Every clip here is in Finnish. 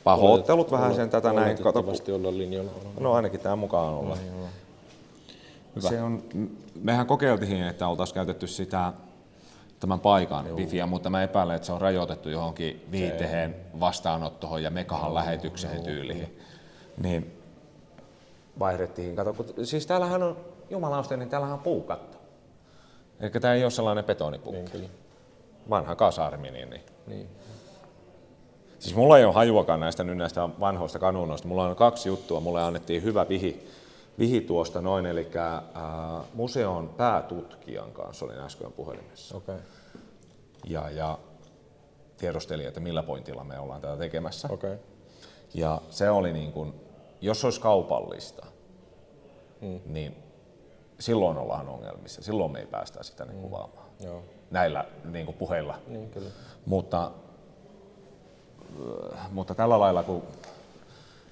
Pahoittelut vähän sen tätä näin. Oletettavasti olla linjoilla. No ainakin tämä mukaan olla. Mehän kokeiltiin, että oltaisiin käytetty sitä tämän paikan wifiä, mutta mä epäilen, että se on rajoitettu johonkin 5 vastaanottoon ja megahan lähetykseen tyyliin. Niin vaihdettiin. Kato, siis täällähän on, jumalauste, niin täällähän on puukatto. Eli tää ei ole sellainen betonipukki. Niin, vanha kasarmi. Niin. Siis mulla ei ole hajuakaan näistä vanhoista kanuunoista. Mulla on 2 juttua. Mulle annettiin hyvä vihi tuosta noin, eli museon päätutkijan kanssa olin äsken puhelimessa. Okay. Ja tiedostelin, että millä pointilla me ollaan tätä tekemässä. Okay. Ja se oli niin kuin, jos olisi kaupallista, niin silloin ollaan ongelmissa. Silloin me ei päästä sitä kuvaamaan. Joo. Näillä niin kuin puheilla. Niin, kyllä. Mutta tällä lailla, kun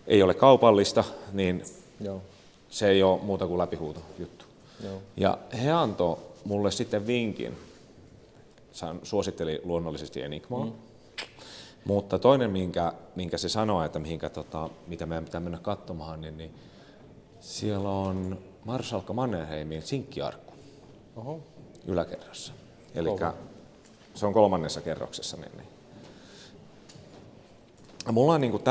ei ole kaupallista, niin se ei ole muuta kuin läpihuuto juttu. Joo. Ja he antoi mulle sitten vinkin. Suositteli luonnollisesti Enigmaa. Mutta toinen, minkä se sanoi, että mitä meidän pitää mennä katsomaan, niin siellä on Marsalkka Mannerheimin sinkkiarkku yläkerrassa. Eli se on 3. kerroksessa. Niin. Mulla on niin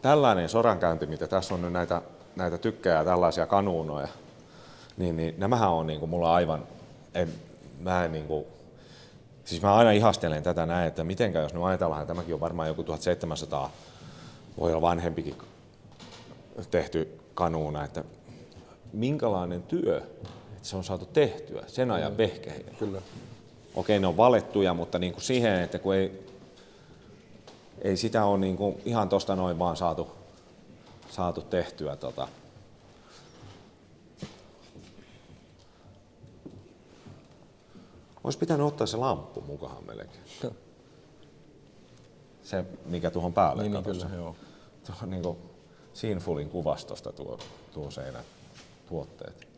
tällainen sorankäynti, mitä tässä on nyt näitä tykkejä ja tällaisia kanuunoja, niin nämähän on niin mulla aivan, siis mä aina ihastelen tätä näin, että mitenkä jos nyt ajatellaan, että tämäkin on varmaan joku 1700, voi olla vanhempikin tehty kanuuna, että minkälainen työ, että se on saatu tehtyä sen ajan vehkeillä. Kyllä. Okei, ne on valettuja, mutta niin kuin siihen, että kun ei sitä ole niin kuin ihan tosta noin vaan saatu tehtyä. Olisi pitänyt ottaa se lamppu mukaan melkein. Se, mikä tuohon päälle niin kyllä, joo. Tuo on niin kuin Sinfulin kuvastosta tuo seinä tuotteet.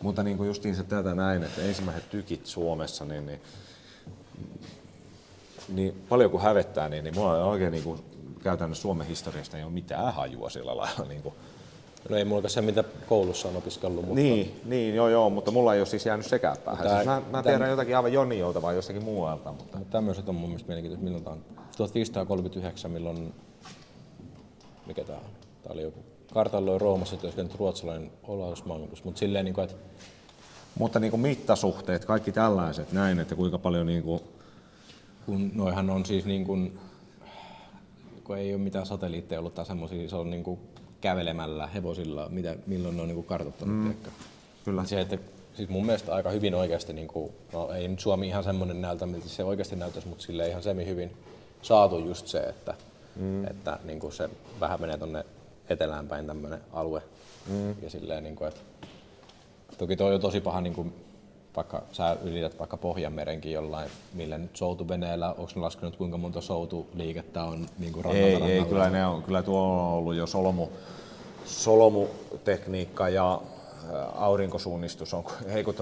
Mutta niin kuin justiin se tätä näin, että ensimmäiset tykit Suomessa, niin paljon kun hävettää, niin mulla on oikein niin kuin käytännössä Suomen historiasta ei ole mitään hajua sillä lailla. Niin kuin. No ei mulla se, mitä koulussa on opiskellut. Mutta. Niin, joo, mutta mulla ei ole siis jäänyt sekään päähän. Siis mä tiedän jotakin aivan Joniolta vai jostakin muualta. Mutta tämmöiset on mun mielestä mielenkiintoista. Milloin tämä on? 1539, milloin, mikä tämä on? Tämä oli joku kartalloi Roomassa työskennellyt ruotsalainen Olaus Magnus, mutta silleen niin kuin, että. Mutta niin kuin mittasuhteet, kaikki tällaiset näin, että kuinka paljon niin kuin. Kun noihan on siis niin kuin, kun ei ole mitään satelliitteja ollut tai semmoisia, se on niin kuin kävelemällä hevosilla, milloin ne on niin kuin kartoittanut. Kyllä. Se, että siis mun mielestä aika hyvin oikeasti, niin kuin, no ei nyt Suomi ihan semmoinen näytä, miltä se oikeasti näyttäisi, mutta sille ihan hyvin saatu just se, että niin kuin se vähän menee tonne etelään päin tämmöinen alue. Ja silleen, niin kuin, että toki toi on tosi paha, niin kuin, vaikka sä ylität vaikka Pohjanmerenkin jollain, millä nyt soutuveneellä, onko ne laskenut kuinka monta soutuliikettä on niin kuin rannalla? Ei, kyllä tuo on ollut jo solomutekniikka ja aurinkosuunnistus on, kun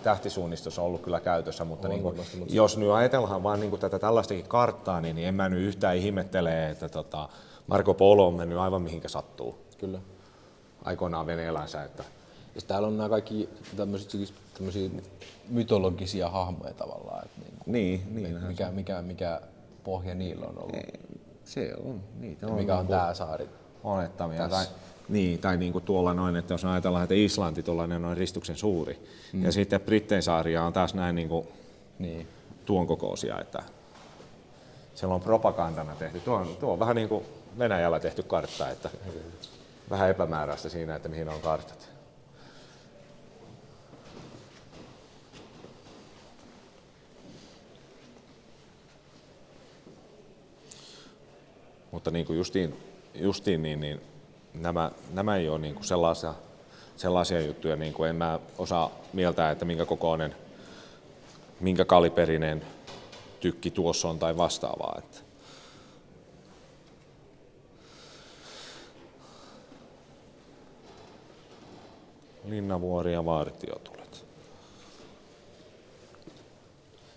tähtisuunnistus on ollut kyllä käytössä, mutta niin kuin, jos nyt ajatellaan vaan niin kuin tätä tällaistakin karttaa, niin en mä nyt yhtään ihmettele, että Marco Polo on mennyt aivan mihinkä sattuu. Kyllä. Aikoinaan veneelänsä. Että. Ja täällä on nämä kaikki tämmöisiä mytologisia hahmoja tavallaan. Että mikä pohja niillä on ollut? Se on. Niitä on mikä on tää saari? Olettamia. Tai niin kuin tuolla noin, että jos ajatellaan, että Islanti tuollainen on ristuksen suuri. Ja sitten Brittein saaria on taas näin niin kuin tuon kokoisia. Että siellä on propagandana tehty. Tuo on vähän niin kuin Venäjällä tehty kartta. Että vähän epämääräistä siinä, että mihin on kartat. Mutta niin kuin justiin niin nämä ei ole niin kuin sellaisia juttuja, niin kuin en mä osaa mieltää, että minkä kokoinen, minkä kaliberinen tykki tuossa on tai vastaavaa. Että. Linnavuori ja Vartiotulet.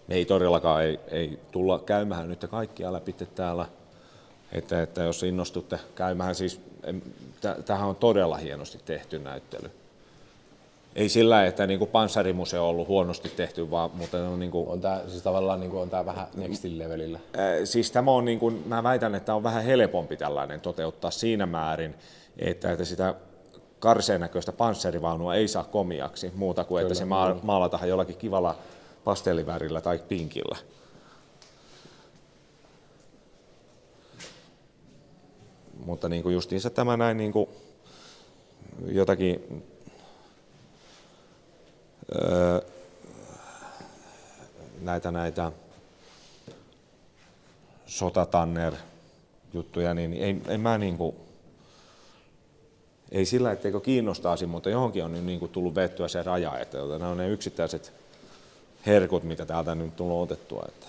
Me ei todellakaan ei tulla käymään nyt kaikkia läpi täällä, että jos innostutte käymään, siis tämähän on todella hienosti tehty näyttely. Ei sillä, että niin kuin Panssarimuseo on ollut huonosti tehty, vaan mutta on niin kuin, On tää siis tavallaan niin kuin, on tää vähän nextin levelillä. siis tämä on niin kuin, mä väitän, että on vähän helpompi tällainen toteuttaa siinä määrin, että sitä karseen näköistä panssarivaunua ei saa komiaksi muuta kuin, että se maalataan jollakin kivalla pastellivärillä tai pinkillä. Mutta niin kuin justiinsa tämä näin niin kuin jotakin näitä sotatanner-juttuja, niin ei mä niinku, ei sillä, etteikö kiinnostaisi, mutta johonkin on nyt niinku tullut vettyä se raja, että nämä on ne yksittäiset herkut, mitä täältä nyt tullut otettua. Että.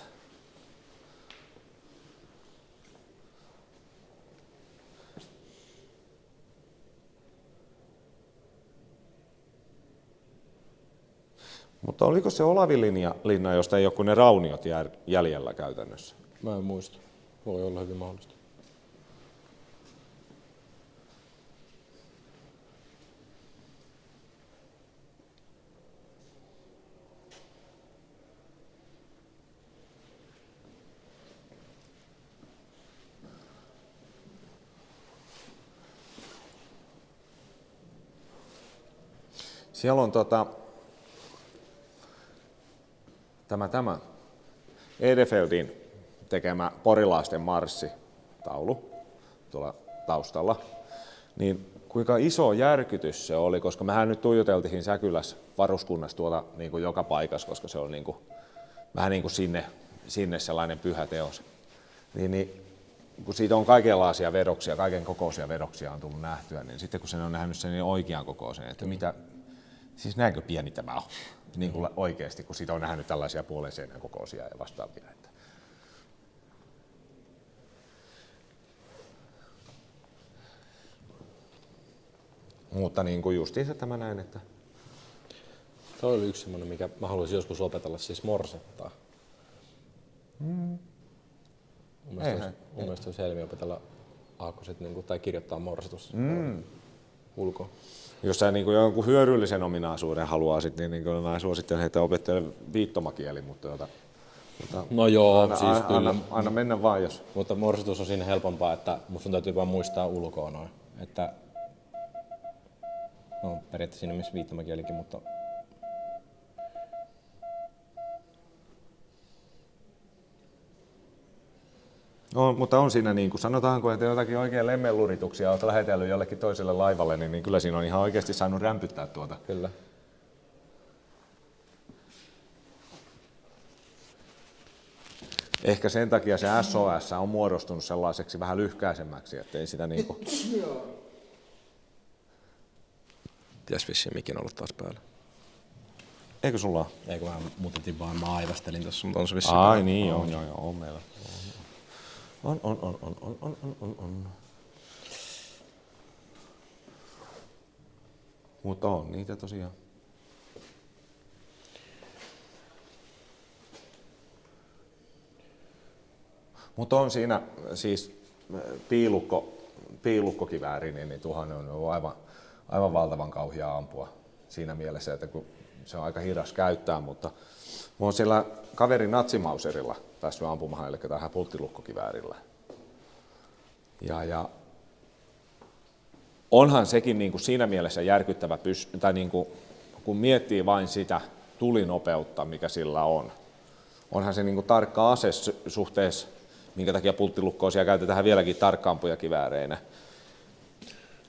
Mutta oliko se Olavinlinna, josta ei ole kuin ne rauniot jäljellä käytännössä? Mä en muista. Voi olla hyvin mahdollista. Siellä on tämä Edefeldin tekemä porilaisten marssitaulu tuolla taustalla, niin kuinka iso järkytys se oli, koska mehän nyt tuijoteltiin Säkylässä varuskunnassa tuolla niin kuin joka paikassa, koska se on niin kuin, vähän niin kuin sinne sellainen pyhä teos. Niin, kun siitä on kaikenlaisia vedoksia, kaiken kokoisia vedoksia on tullut nähtyä, niin sitten kun sen on nähnyt sen niin oikean kokoisen, että mitä, siis näinkö pieni tämä on? Niin kuin oikeasti, kun siitä on nähnyt tällaisia puolen seinän kokoisia ja vastaavia. Että. Mutta niin kuin justiinsa tämä näin, että. Tuo oli yksi semmoinen, mikä mä haluaisin joskus opetella, siis morsettaa. Mun mielestä olisi helmi opetella aakkoset niin tai kirjoittaa morsetusta ulkoa. Jos sä niin jonkun hyödyllisen ominaisuuden haluaisit, niin mä suosittelen, että opettele viittomakieli, mutta no joo, anna mennä vaan jos. Mutta morsitus on siinä helpompaa, että musta täytyy vaan muistaa ulkoa noin. Että, no periaatteessa siinä missä viittomakielikin, mutta No, mutta on siinä, niin kuin sanotaanko, että jotakin oikein lemmellurituksia olet lähetellyt jollekin toiselle laivalle, niin kyllä siinä on ihan oikeasti saanut rämpyttää tuota. Kyllä. Ehkä sen takia se SOS on muodostunut sellaiseksi vähän lyhkäisemmäksi, ettei sitä niin kuin. Ties vissiin mikin ollut taas päällä. Eikö sulla ole? Eikö mä muutettiin vaan, mä aivastelin tossa, mutta on se vissiin Ai päällä. niin, on meillä. On. Mutta on niitä tosiaan. Mutta on siinä siis piilukkokivääri, niin tuohan on aivan valtavan kauhea ampua siinä mielessä, että kun se on aika hidas käyttää, mutta mä oon siellä kaverin natsimauserilla päässyt ampumaan, eli tähän pulttilukkokiväärillä. Ja onhan sekin niin kuin siinä mielessä järkyttävä, tai niin kuin, kun miettii vain sitä tulinopeutta, mikä sillä on. Onhan se niin kuin tarkka ase suhteessa, minkä takia pulttilukkoisia käytetään vieläkin tarkkaampuja kivääreinä.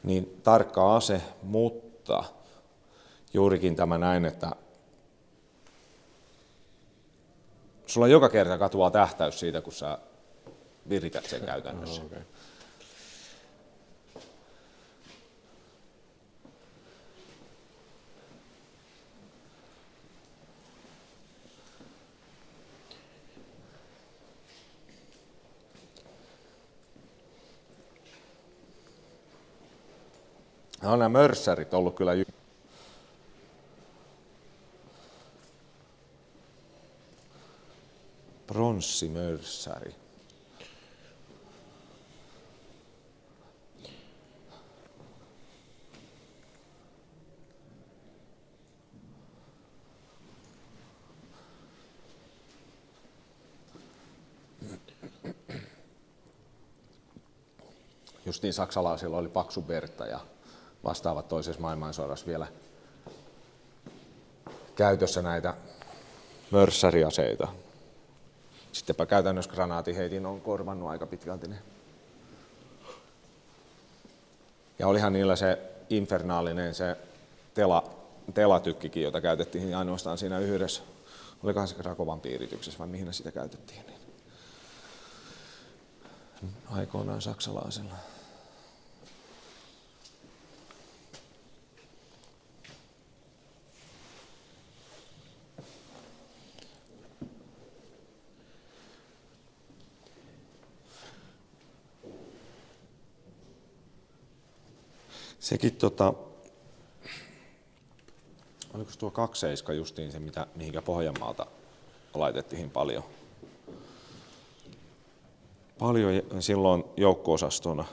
Niin tarkka ase, mutta juurikin tämä näin, että sulla joka kerta katoaa tähtäys siitä, kun sä virität sen käytännössä. Okay. On nämä mörssärit ollut kyllä. pronssimörssäri. Justiin saksalaisilla oli Paksu Bertha ja vastaavat toisessa maailmansodassa vielä käytössä näitä mörssäriaseita. Sittenpä käytännössä granaatiheitin on korvannut aika pitkälti ne. Ja olihan niillä se infernaalinen se telatykkikin, jota käytettiin ainoastaan siinä yhdessä. Olikohan se Krakovan piirityksessä vai mihin sitä käytettiin? Aikoinaan saksalaisilla. Sekin oliko tuo 27 justiin se, mihinkä Pohjanmaalta laitettiin paljon silloin joukko-osastona.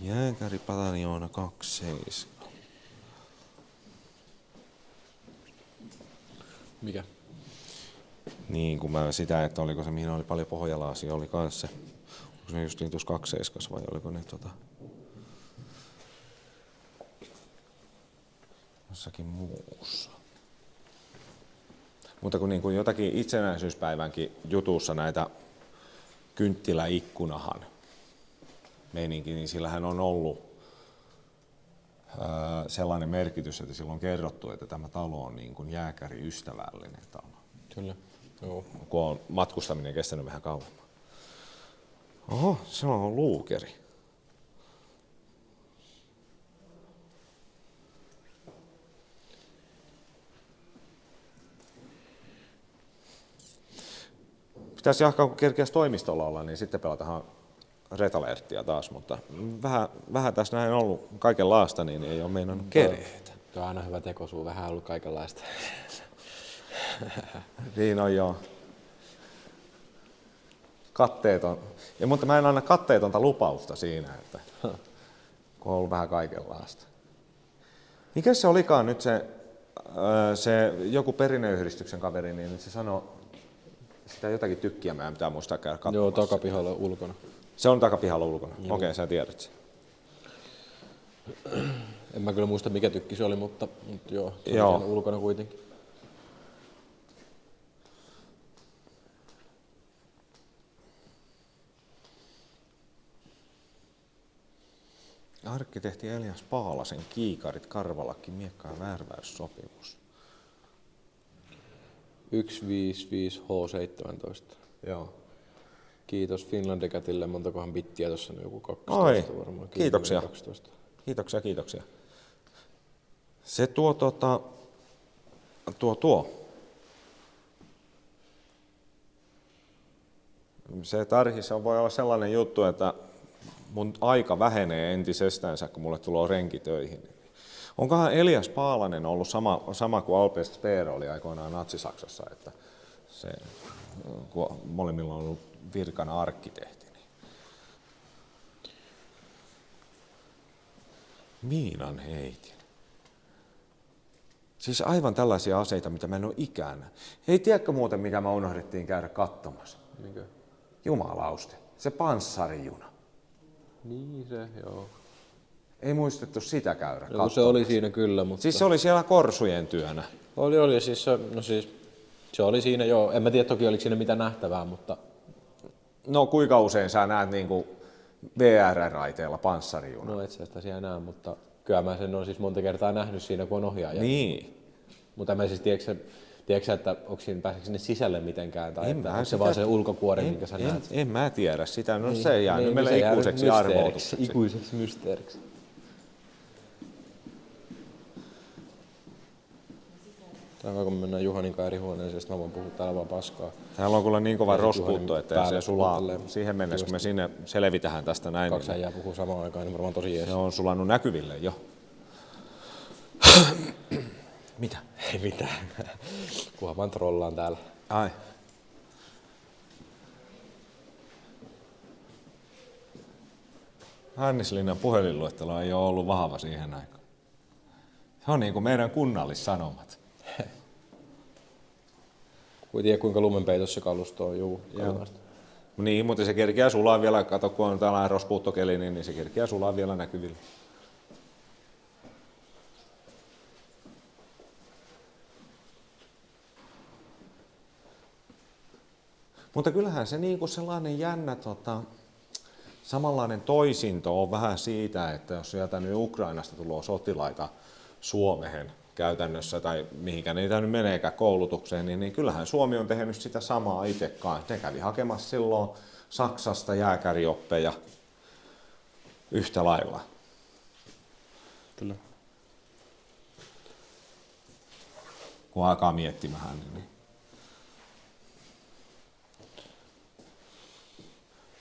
Jääkäripataljoona 27. Mikä? Niin, kun mä sitä, että oliko se, mihin oli paljon pohjalaasia, oli kanssa se. Onko se just niin tuossa 27 vai oliko ne jossakin muussa. Mutta kun niin kuin jotakin itsenäisyyspäivänkin jutussa näitä kynttiläikkunahan meininki, niin sillähän on ollut sellainen merkitys, että silloin on kerrottu, että tämä talo on niin kuin jääkäriystävällinen talo. Kyllä. Joo. Kun on matkustaminen kestänyt vähän kauemmin. Oho, se on luukeri. Pitäisi jahkaa, kun kerkeäisi toimistolla olla, niin sitten pelataan Retalerttiä taas, mutta vähän tässä näin on ollut kaikenlaista, niin ei ole meinannut kereetä. Tuo on aina hyvä teko, sun vähän ollut kaikenlaista. Niin on joo. Katteeton. Ja, mutta mä en anna katteetonta lupausta siinä, että kun on ollut vähän kaikenlaista. Mikä se olikaan nyt se joku perinneyhdistyksen kaveri, niin nyt se sanoi, sitä jotakin tykkiä meidän pitää muistaa käydä katsomassa. Joo, takapihalla ulkona. Se on takapihalla ulkona. Okei, sä tiedät sen. En mä kyllä muista mikä tykki se oli, mutta joo, se joo. oli ulkona kuitenkin. Arkkitehti Elias Paalasen kiikarit, karvalakki, miekka ja värväyssopimus. 155H17. Joo. Kiitos Finlandicatille, montakohan bittiä tuossa on joku 12 Oi, varmaan. kiitoksia. 12. Kiitoksia. Se Se tarhissa voi olla sellainen juttu, että mun aika vähenee entisestäänsä, kun mulle tulee renkitöihin. Onkohan Elias Paalanen ollut sama kuin Albert Speer oli aikoinaan Natsi-Saksassa, että se, kun molemmilla on ollut virkana arkkitehti. Miinan heitin. Siis aivan tällaisia aseita, mitä mä en ole ikään. Hei, tiedätkö muuten, mikä me unohdettiin käydä katsomassa? Mikä? Jumalauste. Se panssarijuna. Niin se, joo. Ei muistettu sitä käydä Joku se oli siinä kyllä, mutta... Siis se oli siellä korsujen työnä. Oli. Siis se oli siinä joo. En mä tiedä toki oliko siinä mitä nähtävää, mutta... No kuinka usein sä näet niinku VR-raiteilla panssarijuna? No et sä sitä siellä näe, mutta kyllä mä sen on siis monta kertaa nähnyt siinä, kun on ohjaaja. Niin. Mutta mä siis tiedätkö että onko siinä pääseekö sinne sisälle mitenkään, tai että onko se vaan se ulkokuori, minkä sä näet? En mä tiedä sitä, no se ei jäänyt meille ikuiseksi arvoitukseksi. Ikuiseksi mysteeriksi. Tai kun me mennään Juhanin kanssa eri huoneeseen, sitten mä voin puhua täällä vaan paskaa. Täällä on kyllä niin kova Ja sit rospuutto, Juhanin että päälle se sulaa tälleen siihen mennessä, kun me kivasti. sinne selvitään tästä näin. Kaksi Niin äijää puhuu samaan aikaan, niin varmaan tosi jees. se on sulannut näkyville jo. Mitä? Ei mitään. Kunhan vaan trollaan täällä. Ai. Hannislinnan puhelinluettelo ei ole ollut vahva siihen aikaan. Se on niin kuin meidän kunnallissanomat. Kun tiedä kuinka lumenpeitossa se kalusto on, juu. Niin, mutta se kerkeää sulaa vielä, kato kun on tällainen rospuuttokeli, niin se kerkeää sulaa vielä näkyville. Mutta kyllähän se niin kuin sellainen jännä samanlainen toisinto on vähän siitä, että jos sieltä nyt Ukrainasta tulee sotilaita Suomeen käytännössä tai mihinkä niitä nyt meneekään koulutukseen, niin kyllähän Suomi on tehnyt sitä samaa itsekaan. Ne kävi hakemassa silloin Saksasta jääkärioppeja yhtä lailla. Kyllä. Kun alkaa miettimään, niin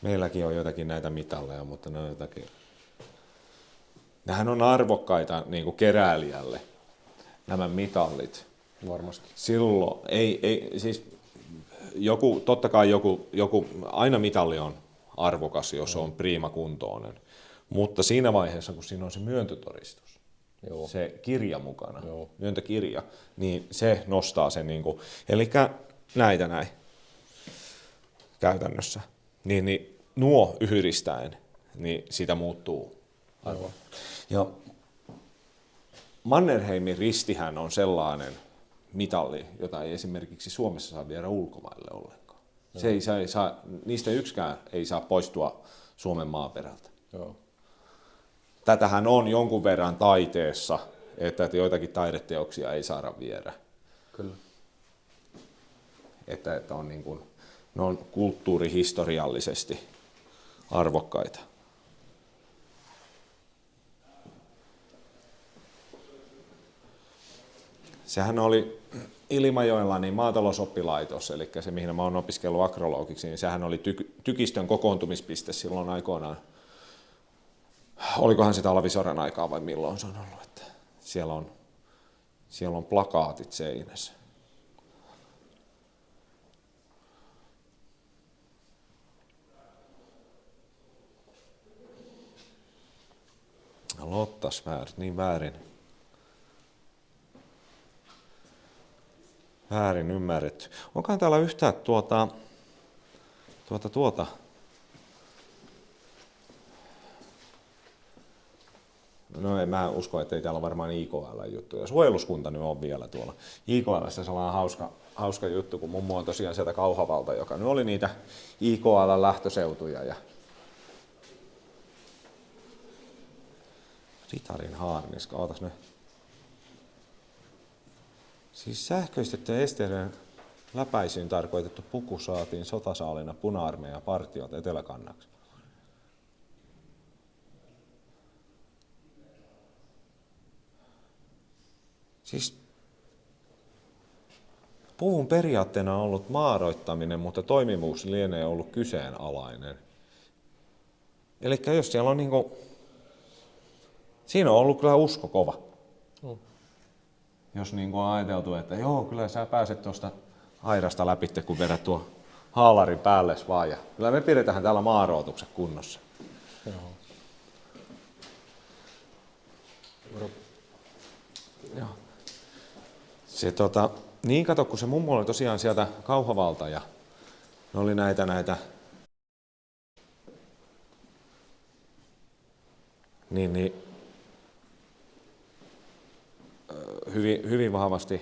meilläkin on jotakin näitä mitalleja, mutta ne on jotakin. Nehän on arvokkaita niin kuin keräilijälle, nämä mitallit. Varmasti. Silloin siis totta kai joku, aina mitalli on arvokas, jos on priimakuntoinen, mutta siinä vaiheessa, kun siinä on se myöntötodistus, Joo. se kirja mukana, Joo. myöntökirja, niin se nostaa sen, niin kuin, eli näitä näin käytännössä, niin nuo yhdistäen, niin siitä muuttuu arvo. Ja Mannerheimin ristihän on sellainen mitalli, jota ei esimerkiksi Suomessa saa viedä ulkomaille ollenkaan. Se ei saa, niistä yksikään ei saa poistua Suomen maaperältä. Joo. Tätähän on jonkun verran taiteessa, että joitakin taideteoksia ei saada viedä. Kyllä. Että on niin kuin, ne on kulttuurihistoriallisesti arvokkaita. Sehän oli Ilmajoella niin maatalousoppilaitos, eli se mihin mä oon opiskellut agrologiksi, niin sehän oli tykistön kokoontumispiste silloin aikoinaan. Olikohan se talvisodan aikaa vai milloin se on ollut, että siellä on plakaatit seinässä. Lottas niin väärin ymmärretty. Onkohan täällä yhtään No en mä usko, että ei täällä varmaan IKL-juttuja. Suojeluskunta nyt on vielä tuolla. IKL:ssä sellainen hauska juttu, kun mummo on tosiaan sieltä Kauhavalta, joka nyt oli niitä IKL-lähtöseutuja. Ja Ritarin haarniska, ootas nyt. Siis sähköistettyjen esteiden läpäisyyn tarkoitettu puku saatiin sotasaalina puna-armeijan partiolta Eteläkannaksi. Siis puvun periaatteena on ollut maaroittaminen, mutta toimivuus lienee ollut kyseenalainen. Eli jos siellä on niinku, siinä on ollut kyllä usko kova. Jos niin kuin on ajateltu, että joo, kyllä sä pääset tuosta airasta läpi, kun vedät tuo haalarin päälle vaan. Ja kyllä me pidetään täällä maarootukset kunnossa. Joo. Joo. Se niin kato, kun se mummo oli tosiaan sieltä Kauhavalta ja ne oli näitä niin hyvin vahvasti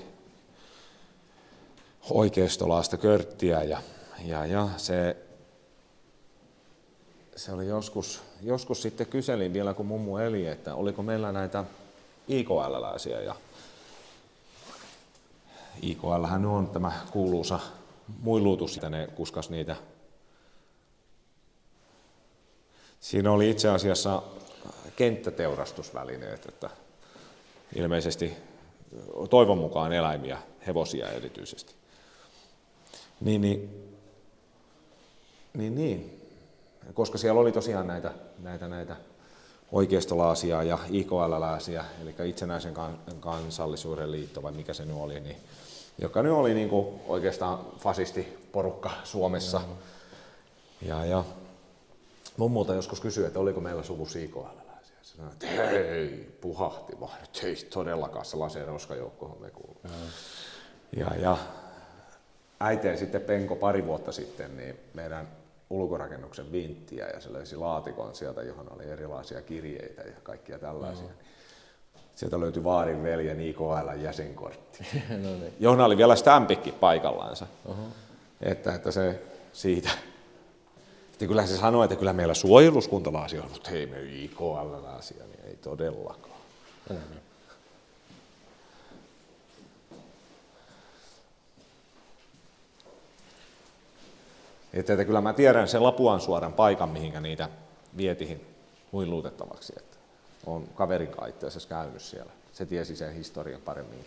oikeistolaista körttiä ja se oli joskus sitten kyselin vielä, kun mummu eli, että oliko meillä näitä IKL-läisiä ja IKL:hän on tämä kuuluisa muilutus, että ne kuskas niitä. Siinä oli itse asiassa kenttäteurastusvälineet, että ilmeisesti toivon mukaan eläimiä, hevosia erityisesti. Niin. Koska siellä oli tosiaan näitä oikeistolaisia ja IKL-läisiä, eli itsenäisen kansallisuuden liitto, vai mikä se nyt oli, niin, joka nyt oli niin kuin oikeastaan fasistiporukka Suomessa. Ja mummulta joskus kysyi, että oliko meillä suvussa IKL-läisiä. Sanoin, että hei, puhahti vaan, että ei todellakaan sellaiseen roskajoukkoon me kuuluu. Ja äiti sitten penko pari vuotta sitten niin meidän ulkorakennuksen vinttiä ja se löysi laatikon sieltä, johon oli erilaisia kirjeitä ja kaikkia tällaisia. Sieltä löytyi Vaarin veljen IKL:n jäsenkortti, johon oli vielä stämpikki paikallaansa. Että se siitä. Sitten kyllä se sanoi, että kyllä meillä suojeluskuntalaisia on, mutta hei me IKL-läisiä, niin ei todellakaan. Että kyllä mä tiedän sen Lapuansuoran paikan, mihinkä niitä vietihin huiluutettavaksi. Että on kaverin kanssa itse asiassa käynyt siellä. Se tiesi sen historian paremmin.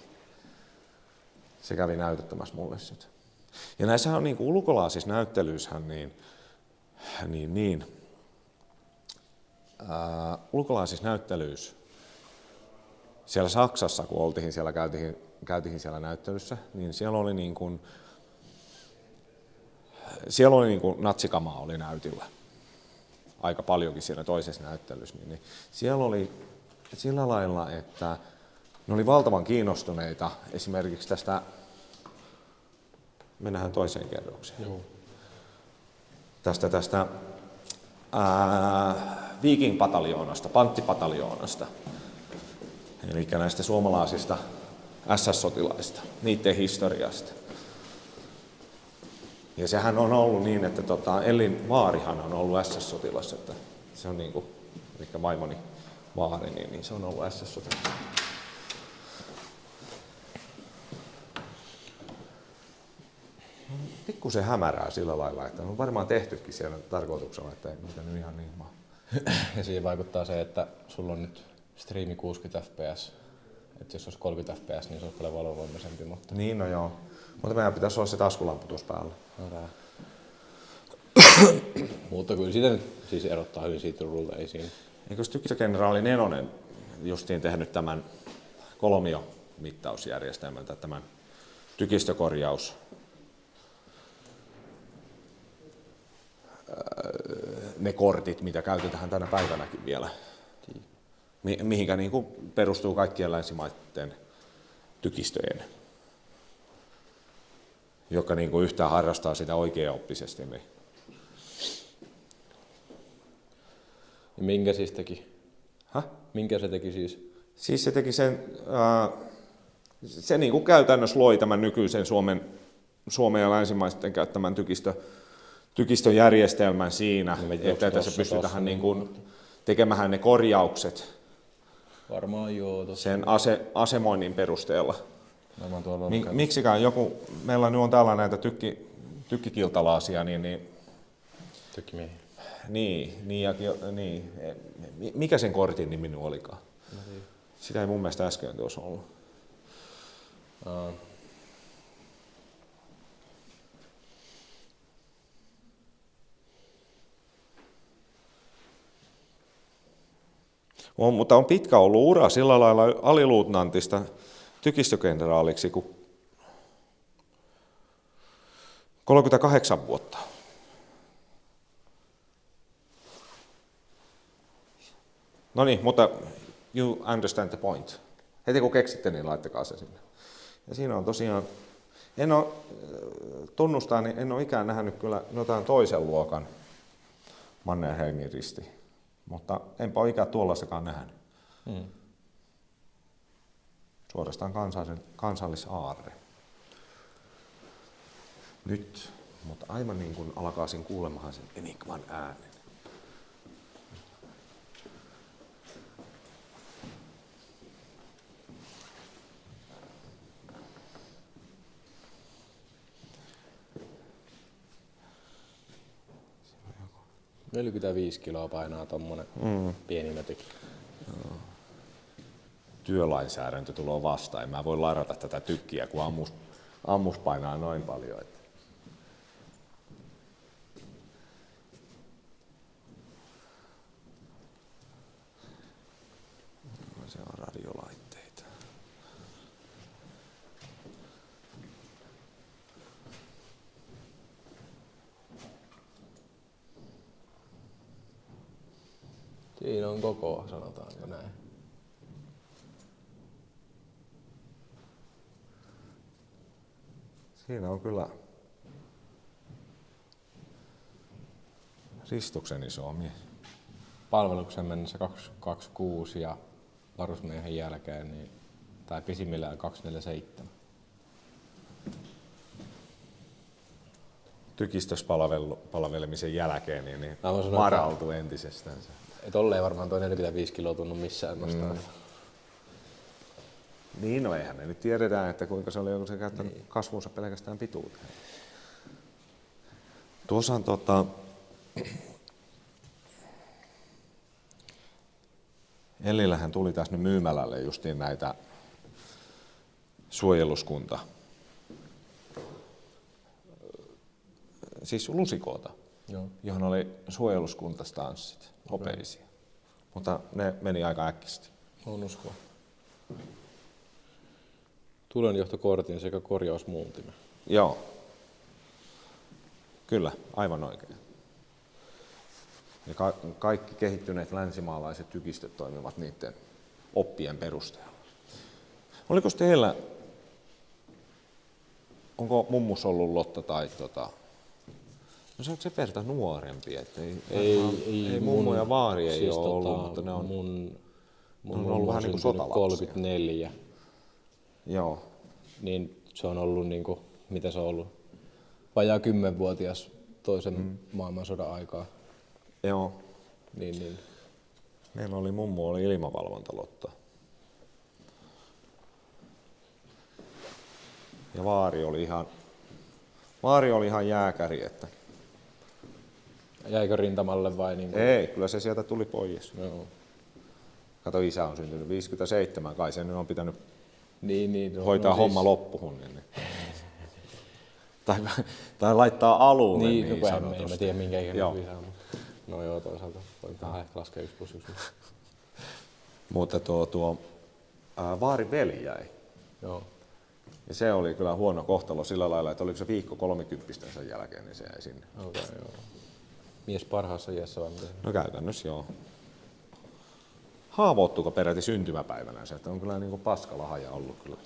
Se kävi näytettämässä mulle sitä. Ja näissähän on niin kuin ulkolaisissa näyttelyissähän ulkolaisissa näyttelyissä siellä Saksassa, kun oltiin siellä, käytiin siellä näyttelyssä, niin siellä oli niin kuin natsikamaa oli näytillä aika paljonkin siinä toisessa näyttelyssä. Niin siellä oli sillä lailla, että ne oli valtavan kiinnostuneita esimerkiksi tästä, mennään toiseen kerrokseen, tästä Viking-pataljoonasta, panttipataljoonasta, eli näistä suomalaisista SS-sotilaista, niiden historiasta. Ja sehän on ollut niin, että Ellin vaarihan on ollut SS-sotilas, että se on niin kuin, eli vaimoni vaari, niin se on ollut SS-sotilas. Pikkusen hämärää sillä lailla, että on varmaan tehtykin siellä tarkoituksella, että ei niitä nyt ihan niin maa. Ja siihen vaikuttaa se, että sulla on nyt striimi 60 fps, että jos olisi 30 fps, niin se olisi paljon valovoimaisempi. Mutta... Niin, no joo. Mutta meidän pitäisi olla se taskulampu tuossa päällä. Mutta kyllä sitä nyt siis erottaa hyvin siitä rulta, ei siinä. Eikö tykistökenraali Nenonen justiin tehnyt tämän kolmiomittausjärjestelmän, tämän tykistökorjaus ne kortit, mitä käytetään tänä päivänäkin vielä, mihinkä niin kuin perustuu kaikkien länsimaiden tykistöjen, joka niin kuin yhtään harrastaa sitä oikeaoppisesti. Niin. Ja minkä siis teki? Minkä se teki siis? Siis se teki sen, se niin kuin käytännössä loi tämän nykyisen Suomen ja länsimaiden käyttämän tykistöjärjestelmän siinä, että se pystytään niin kuin tekemään ne korjaukset varmaan joo, sen asemoinnin perusteella. Miksikään meillä nyt on täällä näitä tykkikiltalaasia, tykkimiehiä. Niin. Mikä sen kortin nimi nyt olikaan? Sitä ei mun mielestä äsken tuossa ollut. Mutta on pitkä ollut ura sillä lailla aliluutnantista tykistökenraaliksi kuin 38 vuotta. No niin, mutta you understand the point. Heti kun keksitte, niin laittakaa se sinne. Ja siinä on tosiaan, tunnustaa, niin en ole ikään nähnyt kyllä jotain toisen luokan Mannerheimin risti. Mutta enpä ole ikään tuollaistakaan nähnyt. Suorastaan kansallisaarre. Nyt, mutta aivan niin kuin alkaisin kuulemahan sen enigman äänen. – 45 kiloa painaa tommonen pieni mötikki. työlainsäädäntö tulee vastaan. En mä voi ladata tätä tykkiä, kun ammus painaa noin paljon. Että. Se on radiolaitteita. Siinä on koko, sanotaanko näin. Siinä on kyllä Ristuksen iso mies. Palveluksen mennessä 226 ja varusmiehen jälkeen, niin, tai pisimmillään 247. Tykistöspalvelemisen jälkeen niin marautui entisestään. Et olleen varmaan toi 45 kiloa tunnu missään nostaa. Niin, no eihän me nyt tiedetään, että kuinka se oli, onko se käyttänyt kasvunsa pelkästään pituuteen. Tuossa on Ellillähän tuli tässä nyt myymälälle justiin näitä suojeluskunta. Siis lusikoota, johon oli suojeluskuntastanssit, hopeisia. Mutta ne meni aika äkkisti. On uskoa. Tulenjohtokortin sekä korjausmuuntimen. Joo. Kyllä, aivan oikein. Ja kaikki kehittyneet länsimaalaiset tykistöt toimivat niiden oppien perusteella. Oliko teillä, onko mummus ollut Lotta tai no se on sen verran nuorempi, että ei mummo ja vaari ei siis ole ollut, mutta ne on, mun on ollut vähän niin kuin sotalapsia. 34. Joo. Niin se on ollut niinku, mitä se on ollut, vajaa 10-vuotias toisen maailmansodan aikaa. Joo. Niin. Meillä oli mummo, oli ilmavalvontalotta. Ja vaari oli ihan jääkäri, että. Jäikö rintamalle vai niinku? Ei, kyllä se sieltä tuli pois. Joo. Kato, isä on syntynyt 57, kai se nyt on pitänyt hoitaa homma loppuun. Niin. tai laittaa alulle niin sanotusti. En mä tiedä minkä ikäinen isä on. No joo, toisaalta voi vähän ehkä laskea 1+1. Mutta vaarin veli jäi. Joo. Ja se oli kyllä huono kohtalo sillä lailla, että oliko se viikko 30 sen jälkeen, niin se jäi sinne. Okay, joo. Mies parhaassa iässä vai miten? No käytännössä joo. Haavoittuuko peräti syntymäpäivänä se, että on kyllä niin kuin paskalahaja ollut kyllä.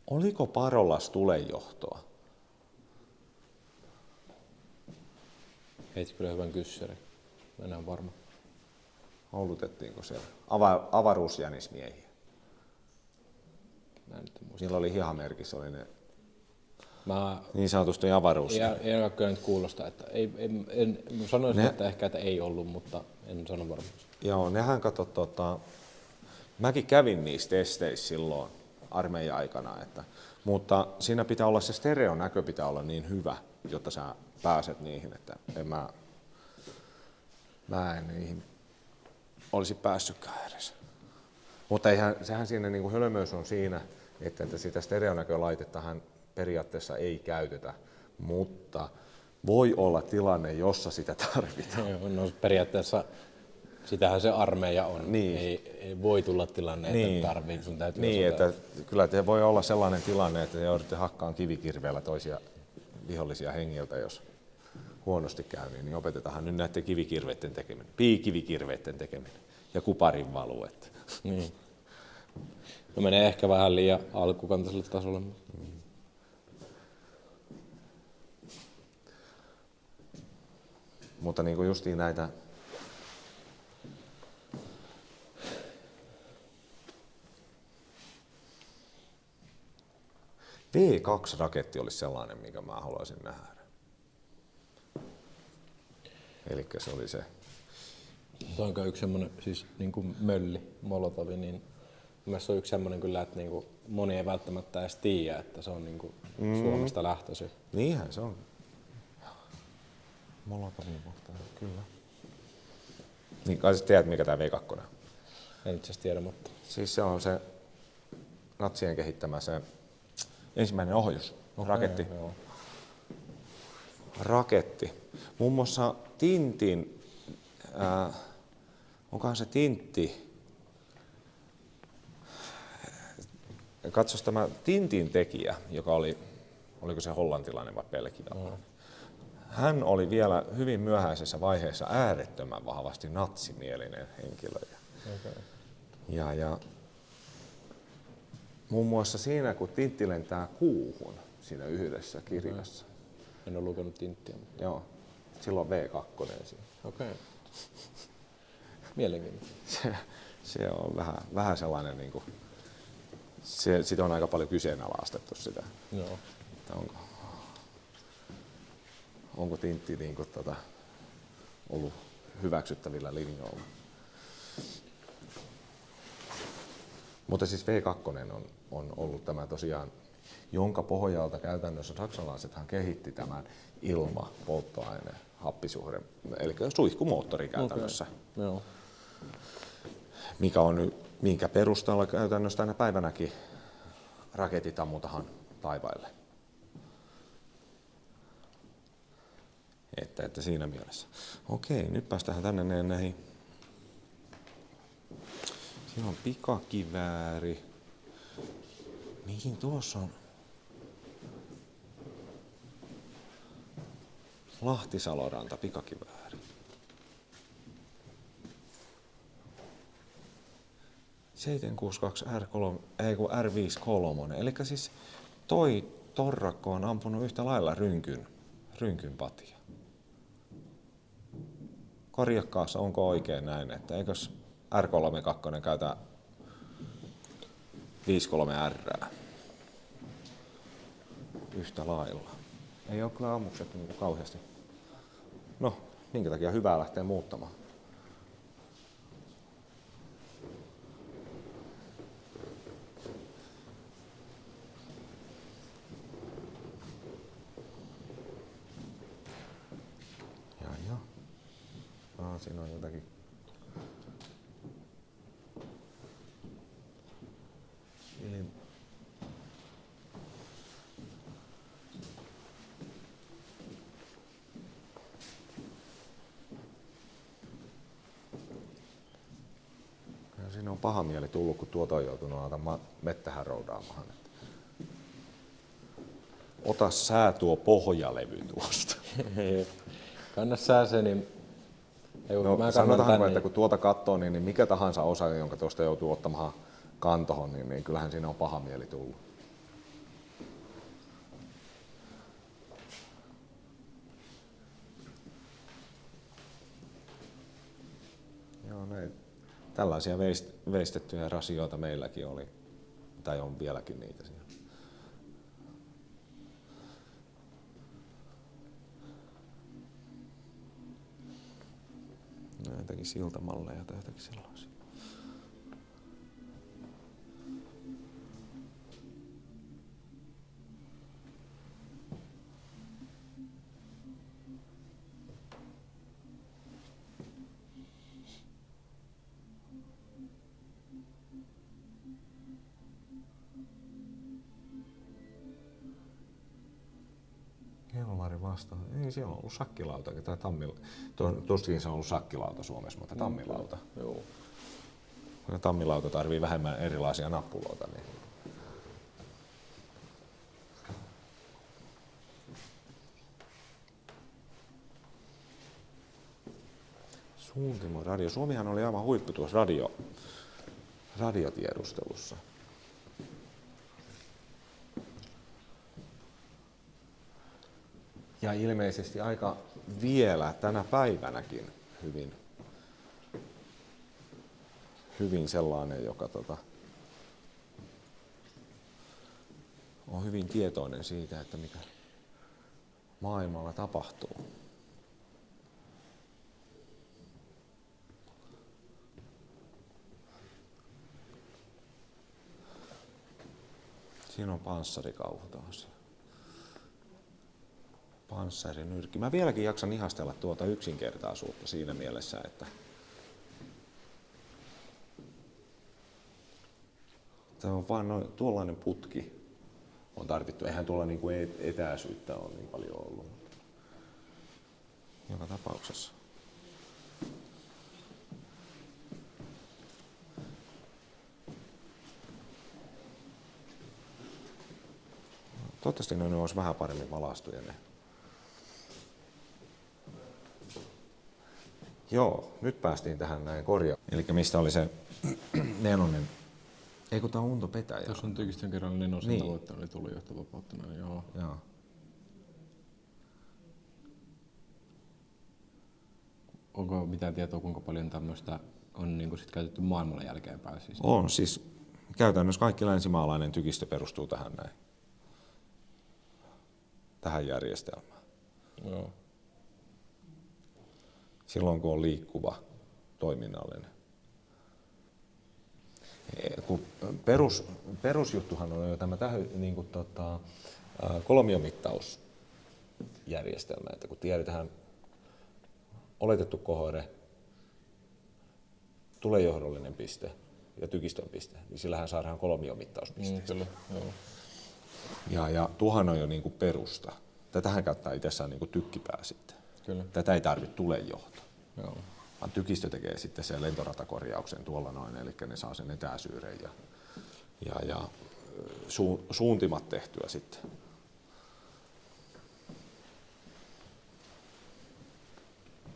Oliko Parolas tulenjohtoa? Heitit kyllä hyvän kyssärin. Mä en ole varma. Koulutettiinko siellä avaruusjänismiehiä? Mä en nyt muista. Niillä oli hihamerkissä, oli ne mä niin sanotusti avaruusjänismiehiä. En ole kyllä nyt kuulosta, että en sanoisin, että ehkä että ei ollut, mutta en sano varmasti. Joo, nehän mäkin kävin niissä testeissä silloin armeijan aikana, mutta siinä pitää olla se stereonäkö pitää olla niin hyvä, jotta sä pääset niihin, että mä en niihin olisi päässytkään edes. Mutta sehän siinä niin kuin hölmöys on siinä, että sitä stereonäkölaitettahan periaatteessa ei käytetä, mutta voi olla tilanne, jossa sitä tarvitaan. No periaatteessa sitähän se armeija on. Niin. Ei voi tulla tilanne, että tarvii, sun täytyy niin, että kyllä te voi olla sellainen tilanne, että joudutte hakkaan kivikirveellä toisia vihollisia hengiltä, jos huonosti käy, niin opetetaan nyt näiden kivikirveiden tekeminen, piikivikirveiden tekeminen ja kuparin valu. Niin. No menee ehkä vähän liian alkukantaiselle tasolle. Mutta niin kuin justiin näitä V2-raketti olisi sellainen, minkä mä haluaisin nähdä. Eli se oli se Onko yksi semmoinen siis niin kuin mölli, Molotovi, niin mielestäni se on yksi semmoinen kyllä, että niin kuin moni ei välttämättä edes tiedä, että se on niin kuin Suomesta lähtöisin. Niinhän se on. Molotovin puhtaa, kyllä. Niin kai sä tiedät, mikä tää V2 on? En itse asiassa tiedä, mutta... Siis se on se natsien kehittämä se ensimmäinen ohjusraketti. Joo. Raketti. Muun muassa Tintin, onkohan se Tintti, katsos tämä Tintin tekijä, joka oli, oliko se hollantilainen vai belgialainen. Hän oli vielä hyvin myöhäisessä vaiheessa äärettömän vahvasti natsimielinen henkilö. Okay. Ja muun muassa siinä, kun Tintti lentää kuuhun siinä yhdessä kirjassa. En ole lukenut Tinttiä. Joo, silloin V2 siinä. Okei. Mielenkiintoista. Se on vähän sellainen, niin kuin, sitä on aika paljon kyseenalaistettu sitä. Joo. Että onko Tintti niin kuin, ollut hyväksyttävillä linjoilla. Mutta siis V2 on ollut tämä tosiaan, jonka pohjalta käytännössä saksalaisethan kehitti tämän ilma-polttoaine happisuhde, eli suihkumoottori käytännössä. Okay. Joo. Mikä on nyt, minkä perusteella käytännössä tänä päivänäkin raketit ammutahan taivaille. Että siinä mielessä. Okei, nyt päästään tänne näihin. Siinä on pikakivääri. Mihin tuossa on? Lahti-Saloranta pikakivääri. 762 R53, eli siis toi torrakko on ampunut yhtä lailla rynkyn patia. Korjakkaassa onko oikein näin, että eikös R32 käytä 53R yhtä lailla? Ei ole kyllä ammukset niin kauheasti. No, minkä takia hyvää lähtee muuttamaan? Siinä on jotakin. Ja siinä on paha mieli tullut, kun tuota on joutunut mettähän roudaamaan. Ota sää tuo pohjalevy tuosta. Kanna sää se, niin no, sanotaanko, että kun tuota katsoo, niin mikä tahansa osa, jonka tuosta joutuu ottamaan kantohon, niin kyllähän siinä on paha mieli tullut. Joo, tällaisia veistettyjä rasioita meilläkin oli, tai on vieläkin niitä siellä. Jotakin siltamalleja tai jotakin sellaisia. Kelmari vastaan. Ei siellä on ollut sakkilauta tai tammilauta. Tuskin se on ollut sakkilauta Suomessa, mutta tammilauta. Joo. Tammilauta tarvii vähemmän erilaisia nappuloita. Niin. Suuntimo radio. Suomihan oli aivan huippu tuossa radiotiedustelussa. Ja ilmeisesti aika vielä tänä päivänäkin hyvin sellainen, joka on hyvin tietoinen siitä, että mikä maailmalla tapahtuu. Siinä on panssarikauhu taas. Panssarinyrkki. Mä vieläkin jaksan ihastella tuota yksinkertaisuutta siinä mielessä, että tämä on vaan tuollainen putki on tarvittu. Eihän tuolla niinku etäisyyttä ole niin paljon ollut. Joka tapauksessa. Toivottavasti ne olisi vähän paremmin valaistuja ne. Joo, nyt päästiin tähän näin korjaan. Eli mistä oli se nelonen? Ei kun tää on Unto Petäjä. Tuossa on Tykistön kerran nelosen Niin. tavoitteena, oli tulijohto vapauttaminen. Joo. Joo. Onko mitään tietoa, kuinka paljon tämmöistä on niin kuin sit käytetty maailmalla jälkeenpäin? Siis? On siis käytännössä kaikki länsimaalainen tykistö perustuu tähän näin. Tähän järjestelmään. Joo. Silloin kun on liikkuva, toiminnallinen. Kun perusjuttuhan on jo tämä niin kuin kolmiomittausjärjestelmä, että kun tiedetään oletettu kohde, tulejohdollinen piste ja tykistön piste, niin sillähän saadaan kolmiomittauspiste. Kyllä, joo. Ja tuohan on jo niin kuin perusta. Tätähän käyttää itsessään niin kuin tykkipää sitten. Kyllä. Tätä ei tarvitse tulejohto. Joo. Vaan tykistö tekee sitten sen lentoratakorjauksen tuolla noin, eli ne saa sen etäisyyden ja suuntimat tehtyä sitten.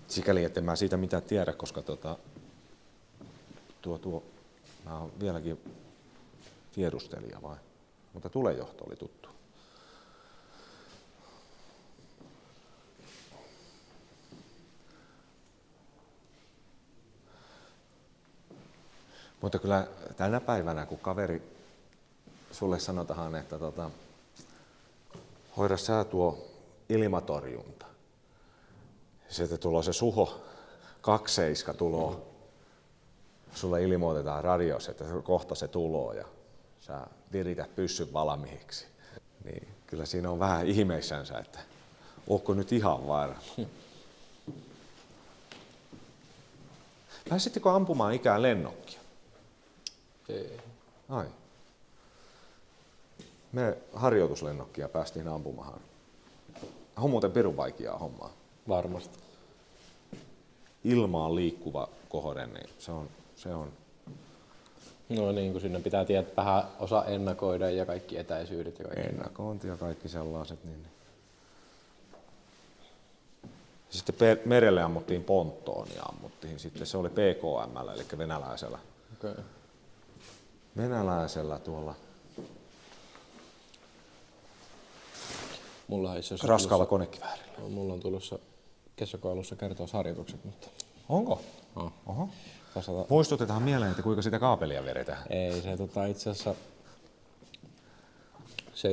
Sikäli, etten mä siitä mitään tiedä, koska mä oon vieläkin tiedustelija vai, mutta tulejohto oli tuttu. Mutta kyllä tänä päivänä, kun kaveri sulle sanotaan, että hoida sä tuo ilmatorjunta. Sitten tulee se Suho 27 tulo. Sulle ilmoitetaan radiossa, että kohta se tuloo ja sä virität pyssyn valmiiksi. Niin kyllä siinä on vähän ihmeissänsä, että ootko nyt ihan varma. Pääsittekö ampumaan ikään lennokkia? Ei. Ai. Me harjoituslennokkia päästiin ampumaan. On muuten pirun vaikeaa hommaa. Varmasti. Ilmaan liikkuva kohde, niin se on. No niin, kun sinne pitää vähän osaa ennakoida ja kaikki etäisyydet ja kaikki. Ennakointi ja kaikki sellaiset. Niin. Sitten merelle ammuttiin Ponttoon ja ammuttiin. Sitten se oli PKM, eli venäläisellä. Okay. Venäläisellä tuolla Mulla on raskaalla konekiväärillä. Mulla on tulossa kesäkuun alussa kertausharjoitukset, mutta... Onko? No. Oho. Tasata... Muistutetaan mieleen, että kuinka sitä kaapelia vedetään. Ei, se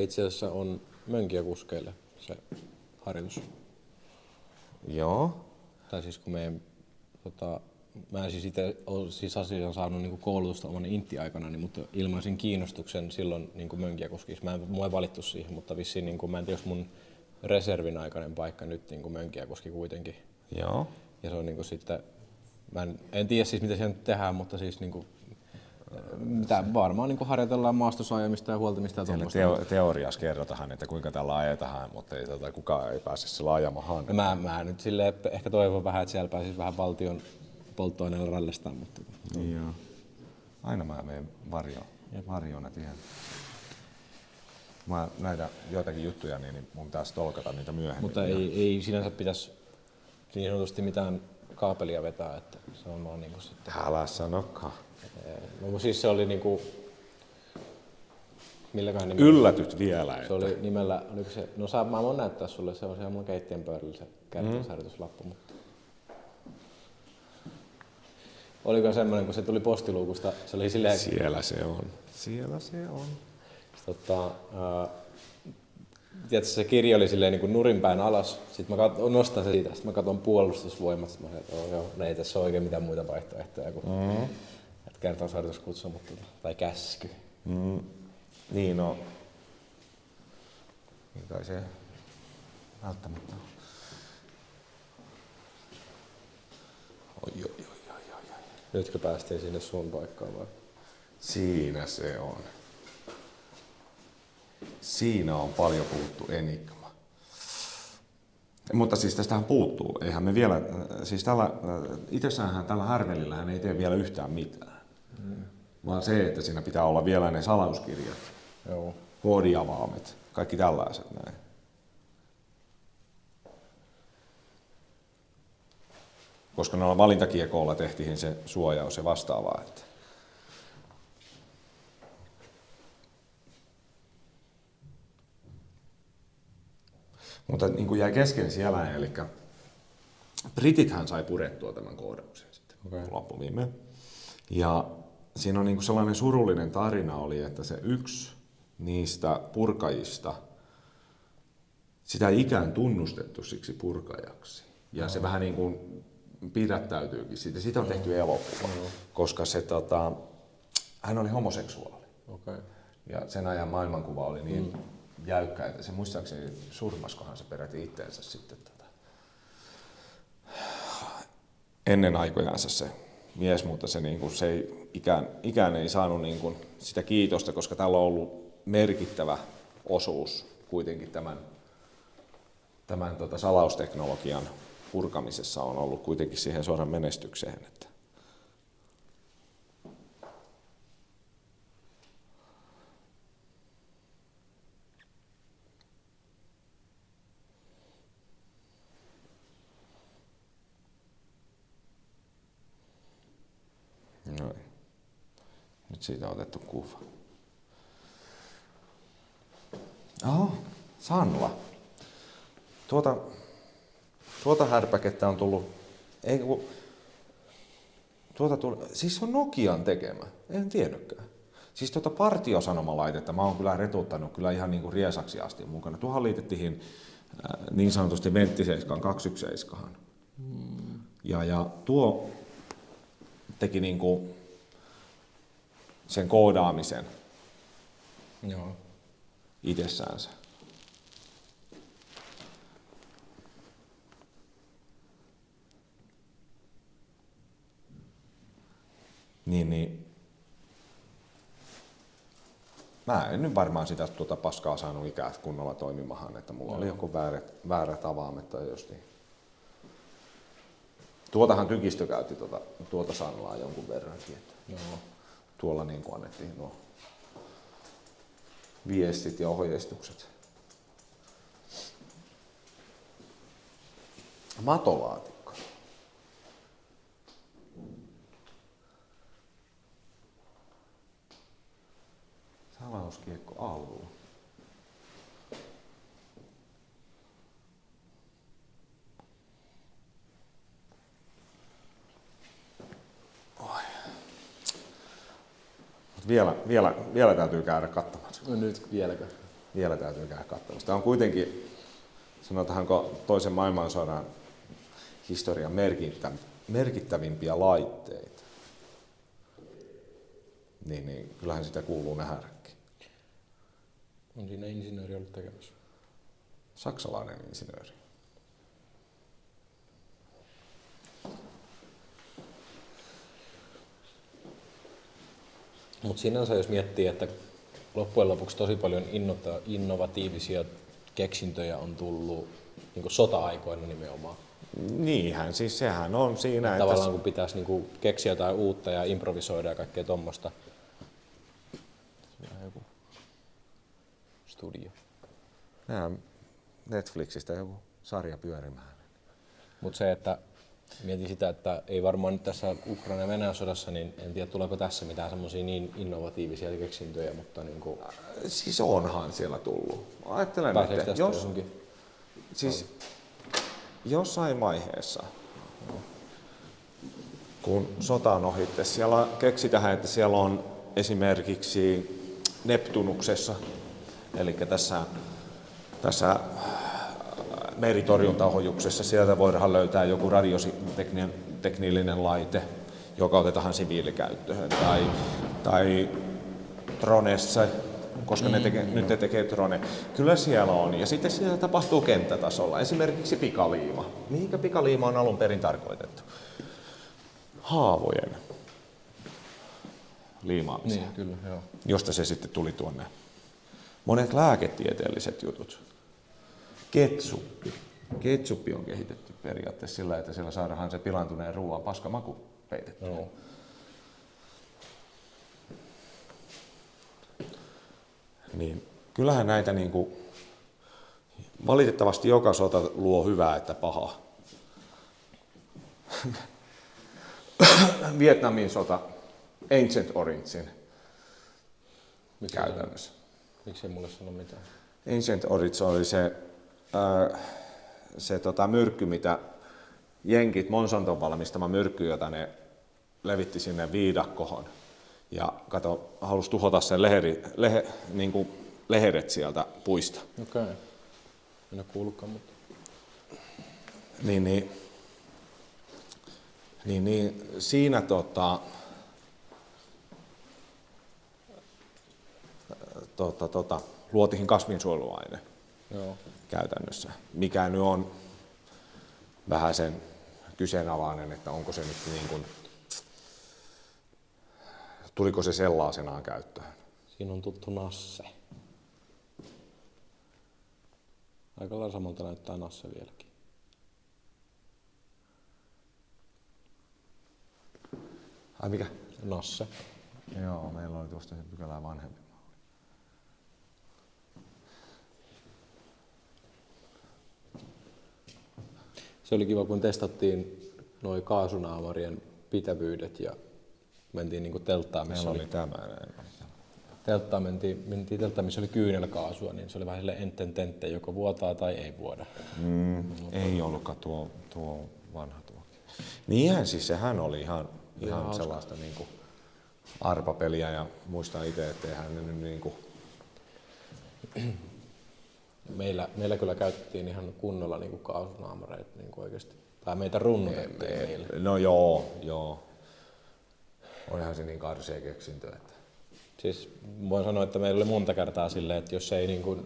itse asiassa on mönkijökuskeille se harjoitus. Joo. Tai siis kun mä en siis itse ole siis asiaan saanut niinku koulutusta oman intti-aikana, niin, mutta ilmaisin kiinnostuksen silloin niinku mönkijökuskissa. Mua ei valittu siihen, mutta vissiin niinku, mä en tiedä, jos mun reservin aikainen paikka nyt niinku mönkijökuski kuitenkin. Joo. Ja se on niinku sitten, mä en tiedä siis mitä siellä nyt tehdään, mutta siis niinku, varmaan niinku harjoitellaan maastossa ajamista ja huoltamista ja tuommoista. Teoriassa kerrotaan, että kuinka tällä ajetaan, mutta kukaan ei pääse sillä ajamaan. No mä nyt silleen ehkä toivon vähän, että siellä pääsisi vähän valtion polttoaineella rallistaan. Mutta... Joo. Aina mä menen varjoon siihen. Mä näitä joitakin juttuja, niin mun pitäisi tolkata niitä myöhemmin. Mutta ei sinänsä pitäisi niin sanotusti mitään kaapelia vetää, että se on vaan niinku sitten... Älä sanokaan. No siis se oli niinku... Milläkään nimellä? Yllätyt vielä. Se oli nimellä, oliko se... No mä voin näyttää sulle, se on siellä mun keittiön pöydällä se kertausharjoituslappu, mutta... Oliko semmoinen, kun se tuli postiluukusta, se oli silleen... Siellä se on. Tiedätkö, se kirja oli silleen niin kuin nurinpäin alas, sitten mä nostan se siitä, sitten mä katson puolustusvoimat, sitten mä sanoin, että joo, no ei tässä ole oikein mitään muita vaihtoehtoja kuin että kertausharjoituskutsu, tai käsky. Niin no, Niin kai se välttämättä on. Oi. Nytkö päästiin sinne sun paikkaan vai? Siinä se on. Siinä on paljon puhuttu enigma. Mutta siis tästähän puuttuu. Eihän me vielä, siis itsessäänhän tällä härvelillähän ei tee vielä yhtään mitään. Vaan se, että siinä pitää olla vielä ne salauskirjat, Joo. koodiavaimet, kaikki tällaiset näin. Koska noilla valintakiekoilla tehtiin se suojaus ja vastaavaa. Että mutta niin kuin jäi kesken siellä, eli britithän sai purettua tämän koodauksen sitten loppuviimeen. Ja siinä on niin kuin sellainen surullinen tarina oli, että se yksi niistä purkajista, sitä ei ikään tunnustettu siksi purkajaksi. Ja se vähän niin kuin pidättäytyykin siitä. Siitä on tehty elokuva, koska se, hän oli homoseksuaali. Okay. Ja sen ajan maailmankuva oli niin jäykkä, että se muistaakseni surmaskohan se peräti itteensä sitten ennen aikojansa se mies, mutta se, niin kuin, se ei, ikään ei saanut niin kuin, sitä kiitosta, koska tällä on ollut merkittävä osuus kuitenkin tämän salausteknologian purkamisessa on ollut kuitenkin siihen suoraan menestykseen. Että noin. Nyt siitä on otettu kuva. Oho, Sanla. Tuota härpäkettä on tullut, siis se on Nokian tekemä, en tiennytkään. Siis partiosanomalaitetta mä oon kyllä retuttanut kyllä ihan niin kuin riesaksi asti mukana. Tuohon liitettiin niin sanotusti Ventti 7 217. Ja tuo teki niin kuin sen koodaamisen itsessäänsä. Niin. Mä en nyt varmaan sitä paskaa saanut ikään kunnolla toimimahan, että mulla oli joku väärät avaimet tai just niin. Tuotahan tykistö käytti tuota Sanlaa jonkun verrankin. Että tuolla niin kuin annettiin nuo viestit ja ohjeistukset. Matolaatikko. Salauskiekko Allu. Vielä täytyy käydä katsomassa. No nyt vieläkö? Vielä täytyy käydä katsomassa. Tämä on kuitenkin, sanotaanko toisen maailmansodan historian merkittävimpiä laitteita. Niin kyllähän sitä kuuluu nähdäkin. On siinä insinööri ollut tekemässä? Saksalainen insinööri. Mutta sinänsä jos miettii, että loppujen lopuksi tosi paljon innovatiivisia keksintöjä on tullut niin sota-aikoina nimenomaan. Niinhän, siis sehän on siinä, että tavallaan kun pitäisi niin keksiä jotain uutta ja improvisoida ja kaikkea tommosta. Tässä on joku studio. Nämä Netflixistä joku sarja pyörimään. Mutta se, että mietin sitä, että ei varmaan nyt tässä Ukraina ja Venäjän sodassa, niin en tiedä tuleeko tässä mitään semmoisia niin innovatiivisia keksintöjä, mutta niin kuin siis onhan siellä tullut. Ajattelen, pääseekö että tästä johonkin? Siis jossain vaiheessa, kun sota on ohitte, siellä keksitään, että siellä on esimerkiksi Neptunuksessa, eli tässä meritorjuntaohjuksessa, sieltä voidaan löytää joku radioteknillinen laite, joka otetaan siviilikäyttöön, tai Tronessa koska nyt ne tekee drone. Kyllä siellä on. Ja sitten siellä tapahtuu kenttätasolla. Esimerkiksi pikaliima. Mihinkä pikaliima on alun perin tarkoitettu? Haavojen liimaamiseen. Niin, kyllä, joo. Josta se sitten tuli tuonne. Monet lääketieteelliset jutut. Ketsuppi. Ketsuppi on kehitetty periaatteessa sillä, että siellä saadaan se pilantuneen ruoan paskamaku peitettyä. Joo. Niin, kyllähän näitä niinku, valitettavasti joka sota luo hyvää että pahaa. Vietnamin sota, Ancient Originsin käytännössä. Miksi ei mulle sano mitään? Ancient Origin oli se myrkky, mitä jenkit, Monsanton valmistama myrkky, jota ne levitti sinne viidakkohon. Ja kato, halusi tuhota sen lehdet sieltä puista. Okei. En ole kuullutkaan, mutta... Niin, siinä luotiin kasvinsuojeluaine. Joo. Käytännössä, mikä nyt on vähän sen kyseenalainen, että onko se nyt niin kuin, tuliko se sellaisenaan käyttöön. Siinä on tuttu nasse. Aika lailla samalta näyttää nasse vieläkin. Ai mikä? Nasse. Joo, meillä oli tuosta se pykälää vanhempi. Se oli kiva, kun testattiin noi kaasunaamarien pitävyydet ja mentiin niinku telttaan, missä meillä oli tämä näin. Telttaan mentiin telttaan, missä oli kyynelkaasua, niin se oli vähän silleen enten joko vuotaa tai ei vuoda. Ei ollutkaan tuo vanha tuo. Niinhän siis sehän oli ihan sellaista niinku arpapeliä ja muistan itse, että eihän ne nyt niinku... Meillä kyllä käytettiin ihan kunnolla niinku kaasunaamareita niinku oikeasti. Tai meitä runnutettiin meillä. No joo. Olihan se niin karsea keksintö, että... Siis voin sanoa, että meillä oli monta kertaa silleen, että jos ei niinku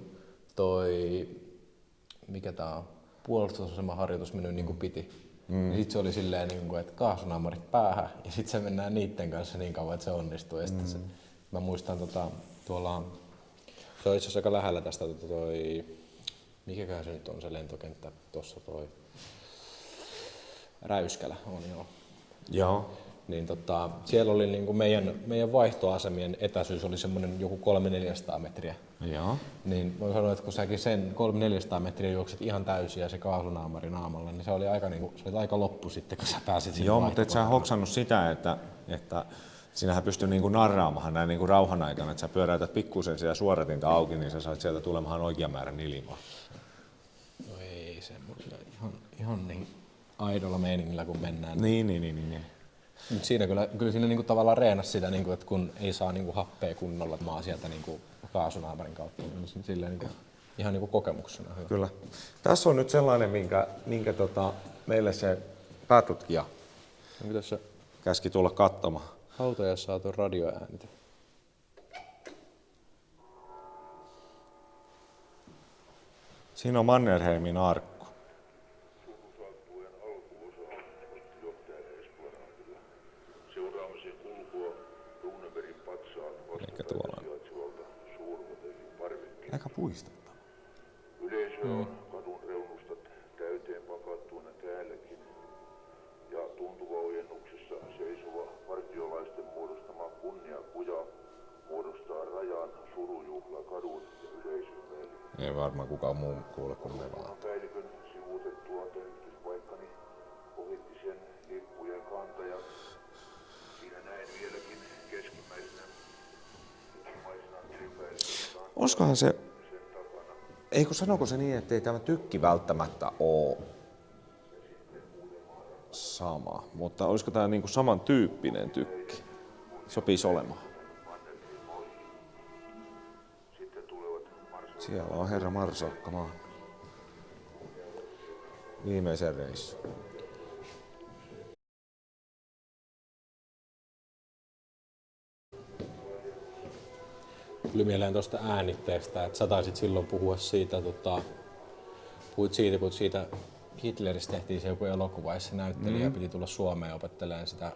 puolustusasema harjoitus mennyt niin kuin piti, niin sit se oli silleen, niinku, että kaasunaamarit päähän ja sit se mennään niitten kanssa niin kauan, että se onnistuu. Ja sitten mä muistan tuolla, se on itse asiassa aika lähellä tästä mikäköhän se nyt on se lentokenttä tuossa Räyskälä on joo. Joo. Niin siellä oli niinku meidän vaihtoasemien etäisyys oli semmoinen joku 300-400 metriä. Joo. Niin voin sanoa, että kun säkin sen 300-400 metriä juokset ihan täysin ja se kaasunaamari naamalla, niin se oli aika loppu sitten, kun sä pääsit sinne. Joo, mutta et sä hoksannut sitä, että sinähän pystyy niinku narraamahan näin niinku rauhan aikana, että sä pyöräytät pikkusen siellä suoratinta auki, niin sä sait sieltä tulemaan oikean määrän ilmaa. No ei semmoisia ihan niin aidolla meiningillä kun mennään. Niin. Mutta siinä kyllä siinä niinku tavallaan reenasi sitä, niinku, että kun ei saa niinku happea kunnolla maa sieltä niinku kaasunaamarin kautta, niin silleen niinku, ihan niinku kokemuksena. Hyvä. Kyllä. Tässä on nyt sellainen, minkä meille se päätutkija käski tulla katsomaan. Hautajassa saatu radioääntä. Siinä on Mannerheimin arkku. Eikä tuolla aika puistettava. Yleisö on kadun reunustat täyteen pakattuina täälläkin ja tuntuva ojennuksessa seisova partiolaisten muodostama kunniakuja muodostaa rajan surujuhla kadun ja yleisön välillä. Ei varmaan kukaan muu kuule kuin me vaan. Päällikön sivuutettua täytyspaikkani ohitti sen lippujen kantaja. Siinä näin vieläkin keskimmäisenä tilipäällikön. Olisikohan se, eikö sanoko se niin, että ei tämä tykki välttämättä ole sama, mutta olisiko tämä niinku samantyyppinen tykki? Sopisi olemaan. Siellä on herra Marsakka maan. Viimeisen reissu. tuli mieleen tuosta äänitteestä, että sä taisit silloin puhua siitä, puhuit siitä Hitleristä tehtiin se joku elokuva, ja se näyttelijä piti tulla Suomeen opettelemaan sitä.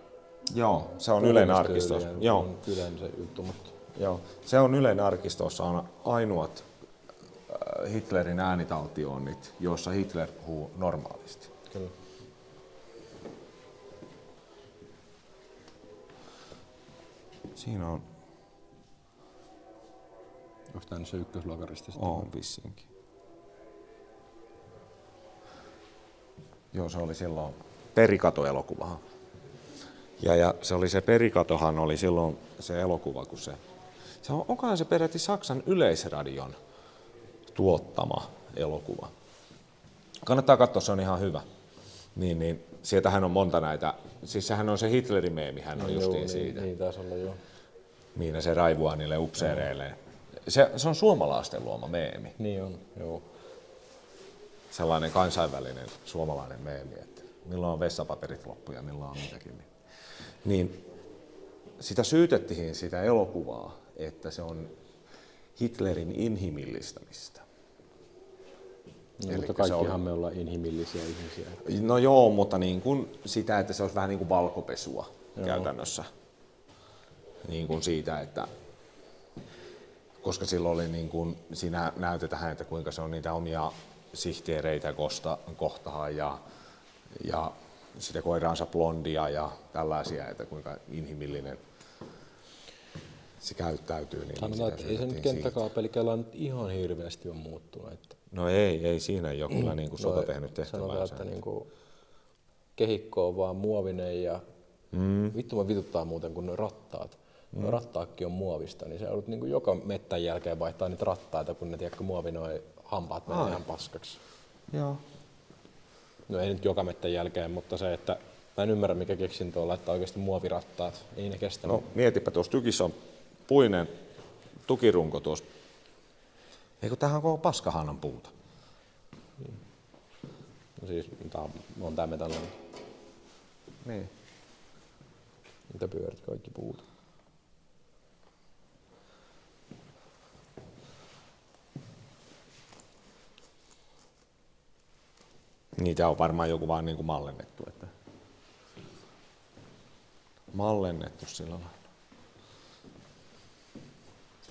Joo, se on Ylen arkistossa. Joo. On Ylen se juttu, mutta... Joo, se on Ylen arkistossa on ainoat Hitlerin äänitaltioinnit, joissa Hitler puhuu normaalisti. Kyllä. Siinä on... Onko tämä nyt se ykköslokarista? On vissiinkin. Joo, se oli silloin Perikato-elokuvahan. Ja se oli se Perikatohan oli silloin se elokuva, kun onkohan se peräti Saksan Yleisradion tuottama elokuva. Kannattaa katsoa, se on ihan hyvä. Niin, sieltähän on monta näitä, siis sehän on se Hitlerin meemi, hän on justiin siitä. Niin taisi olla, joo. Niin se raivuaa niille upseereille. Se on suomalaisten luoma meemi. Niin on, joo. Sellainen kansainvälinen suomalainen meemi, että milloin on vessapaperit loppu ja milloin on mitäkin. Niin sitä syytettiin sitä elokuvaa, että se on Hitlerin inhimillistämistä. No, mutta kaikkihan me ollaan inhimillisiä ihmisiä. No joo, mutta niin kuin sitä, että se olisi vähän niin kuin valkopesua käytännössä. Niin kuin siitä, että koska silloin oli niin kuin, siinä näytetään, että kuinka se on niitä omia sihteereitä kohtaan ja sitä koiraansa blondia ja tällaisia, että kuinka inhimillinen se käyttäytyy. Niin sanotaan, että ei se nyt kenttäkaapelikeilla nyt ihan hirveästi ole muuttunut. Että... No ei siinä ei ole kyllä niin kuin sota tehnyt tehtäväänsä. Sanotaan, että niin kuin kehikko on vaan muovinen ja vittu mä vituttaa muuten kun ne rattaat. No rattaakki on muovista, niin se joudut niin kuin joka mettän jälkeen vaihtaa niitä rattaita, kun ne tiedätkö muovi noi hampaat menee ihan paskaksi. Joo. No ei nyt joka mettän jälkeen, mutta se, että mä en ymmärrä mikä keksintö on laittaa oikeasti muovirattaat. Ei ne kestä. No mietipä, tuossa tykissa on puinen tukirunko tuossa. Eikö tähän on koko paskahannan puuta? No siis on tää metallinen. Niin. Mitä pyörät kaikki puuta. Niitä on varmaan joku vaan niin kuin mallennettu. Että mallennettu sillä lailla.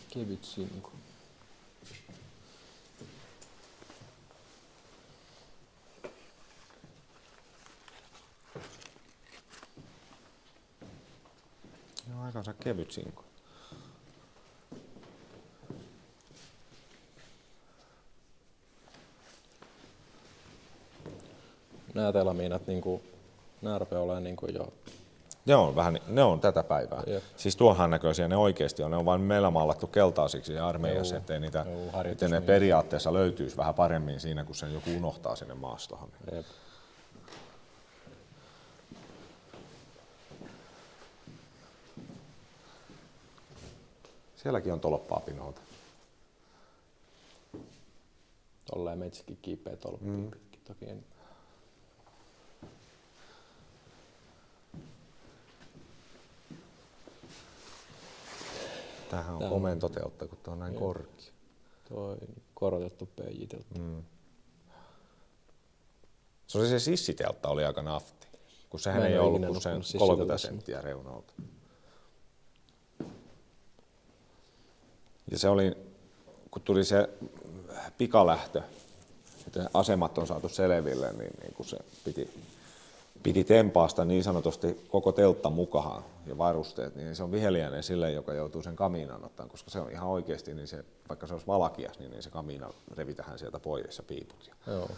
Kevyt sinku. No aikansa kevyt sinku. Nämä telamiinat niinku, nämä rupeaa olemaan niinku jo... Ne on tätä päivää. Jep. Siis tuohan näköisiä ne oikeasti on. Ne on vain meillä maalattu keltaisiksi ja armeijassa, ettei niitä, ettei ne periaatteessa löytyisi vähän paremmin siinä, kun sen joku unohtaa sinne maastoon. Jep. Sielläkin on tolppaa pinolta. Tolleen meitsäkin kiipeä tolppia pitkin toki. Tämähän on komeen toteutta, kun tuo on näin korkea. Toi korotettu peijiteltä. Se sissiteltta oli aika nafti, kun sehän ei ollut kuin sen 30 senttiä reunalta. Ja se oli, kun tuli se pikalähtö, että asemat on saatu selville, niin kun se piti tempaasta niin sanotusti koko teltta mukaan ja varusteet, niin se on viheliäinen sille, joka joutuu sen kamiinan ottamaan, koska se on ihan oikeasti, niin se, vaikka se olisi valakias, niin se kamiina revitähän sieltä pois ja piiput. Joo.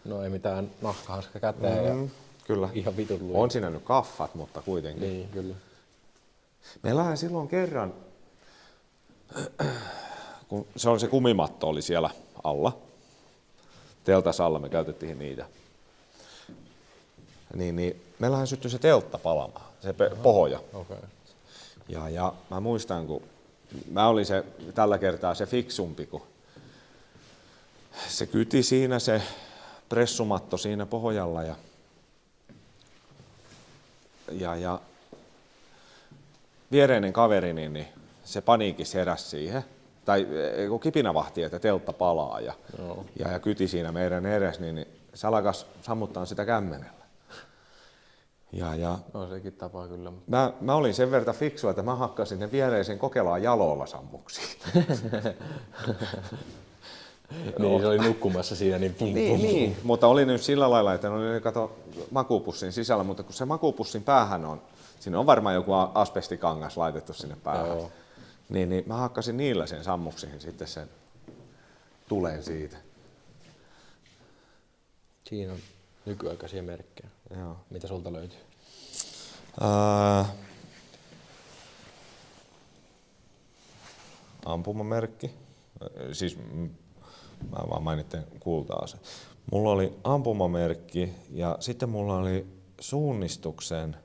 No ei mitään nahkahanska käteen ja kyllä. ihan vitun luja. On siinä nyt kaffat, mutta kuitenkin. Niin, kyllä. Meillähän silloin kerran, kun se kumimatto oli siellä alla, teltas alla, me käytettiin niitä, niin meillähän syttyi se teltta palamaan, se pohja. Okay. Ja mä muistan, kun mä olin tällä kertaa se fiksumpi, kun se kyti siinä se pressumatto siinä pohjalla ja viereinen kaveri, niin se paniikissa heräsi siihen tai kipinävahti, että teltta palaa ja kyti siinä meidän edessä, niin se alkas sammuttaa sitä kämmenellä. No sekin tapa kyllä. Mä olin sen verran fiksu, että mä hakkasin ne viereisen Kokelaan jaloilla sammuksiin. Niin, se oli nukkumassa siinä, niin pum, Niin, mutta oli nyt sillä lailla, että ne oli kato makuupussin sisällä, mutta kun se makuupussin päähän on, siinä on varmaan joku asbestikangas laitettu sinne päähän, niin mä hakkasin niillä sen sammuksiin sitten sen tulen siitä. Siinä on nykyaikaisia merkkejä. Joo. Mitä sulta löytyy? Ampumamerkki. Siis mä vaan mainitsen kulta-ase. Mulla oli ampumamerkki ja sitten mulla oli suunnistuksen.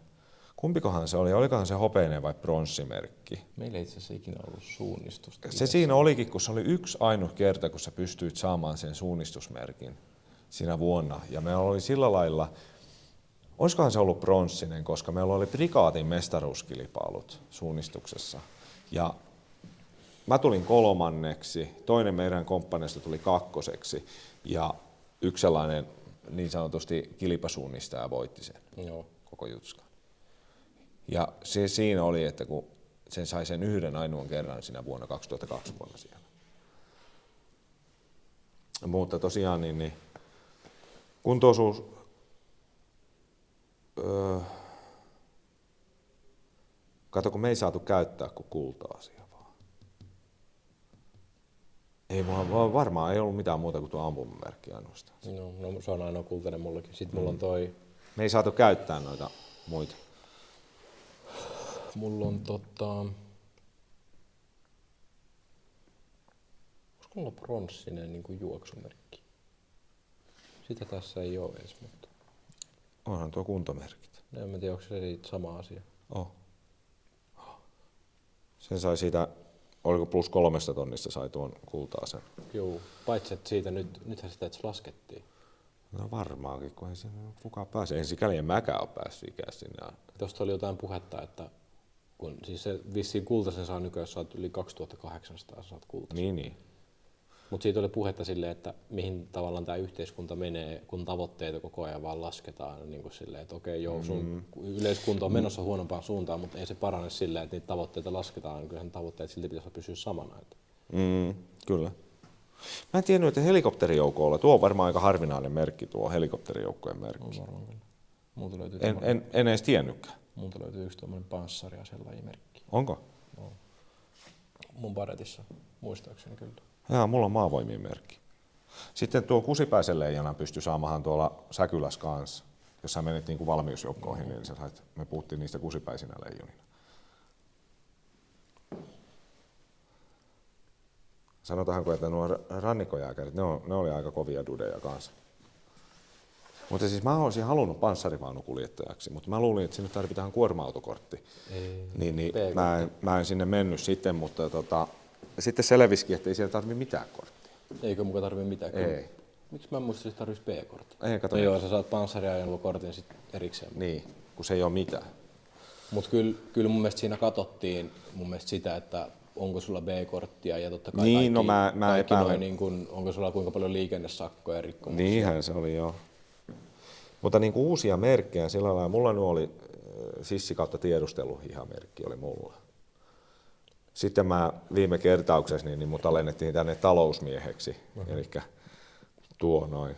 Kumpikohan se oli? Olikohan se hopeinen vai pronssimerkki? Meillä ei itse asiassa ikinä ollut suunnistusta. Se siinä olikin, kun se oli yksi ainut kerta, kun sä pystyit saamaan sen suunnistusmerkin siinä vuonna. Ja meillä oli sillä lailla, olisikohan se ollut pronssinen, koska meillä oli prikaatin mestaruuskilpailut suunnistuksessa. Ja mä tulin 3, toinen meidän komppaneista tuli 2 ja yksi sellainen niin sanotusti kilpasuunnistaja voitti sen koko jutskan. Ja se siinä oli, että kun sen sai sen yhden ainoan kerran siinä vuonna 2002 vuonna siellä. Mutta tosiaan niin kuntoisuus, kato kun me ei saatu käyttää kuin kulta-asia vaan. Ei varmaan ei ollut mitään muuta kuin tuo ampumamerkki ainoastaan. No se on ainoa kultainen mullakin. Sitten mulla on toi... Me ei saatu käyttää noita muita. Mulla on olisiko mulla pronssinen niin kuin juoksumerkki? Sitä tässä ei ole edes, mutta... Onhan tuo kuntomerkit. En tiedä, onko se siitä sama asia. Sen sai siitä, oliko plus 3 tonnista sai tuon kulta-asen. Joo, paitsi että siitä nythän sitä laskettiin. No varmaankin, kun ei sinne kukaan pääse. Ei sikäli en mäkään ole päässyt ikään sinne. Tuosta oli jotain puhetta, että kun siis se vissiin kultaisen saa nykyään, jos saat yli 2800, saat kultaisen. Niin. Mutta siitä oli puhetta silleen, että mihin tavallaan tämä yhteiskunta menee, kun tavoitteita koko ajan vaan lasketaan. Niin kuin silleen, että okei, sun yleiskunto on menossa huonompaan suuntaan, mutta ei se parane silleen, että niitä tavoitteita lasketaan. Kyllä sen tavoitteet silti pitäisi pysyä samana. Kyllä. Mä en tiennyt, että helikopterijoukoilla, tuo on varmaan aika harvinainen merkki, tuo helikopterijoukkojen merkki. Multa löytyy En edes tiennytkään. Multa löytyy yksi tuommoinen panssariaseellajien merkki. Onko? No. Mun paretissa, muistaakseni kyllä. Jaa, mulla on maavoimien merkki. Sitten tuo kusipäisen leijonan pystyi saamahan tuolla Säkylässä kanssa. Jos sä menit niin valmiusjoukkoihin, niin me puhuttiin niistä kusipäisinä leijonina. Sanotaanko, että nuo rannikkojääkärit, ne oli aika kovia dudeja kanssa. Mutta siis mä olisin halunnut panssarivaunukuljettajaksi, mutta mä luulin, että sinne tarvitaan kuorma-autokortti. Niin mä en sinne mennyt sitten, mutta sitten selvisikin, että ei siellä tarvitse mitään korttia. Eikö muka tarvitse mitään? Ei. Miksi mä en muista, että tarvitsisi B-korttia? Ei, kato. No joo, sä saat panssariajoneuvokortin sitten erikseen. Niin, kun se ei ole mitään. Mutta kyllä mun mielestä siinä katsottiin sitä, että onko sulla B-korttia ja totta kai niin, kaikki noin, niin kun, onko sulla kuinka paljon liikennesakkoja ja rikkomuksia. Niinhän se oli joo. Mutta niin kuin uusia merkkejä sillä lailla, mulla nyt oli sissi kautta tiedusteluhihamerkki oli mulla. Sitten mä viime kertauksessa niin mut alennettiin tänne talousmieheksi, eli tuo noin.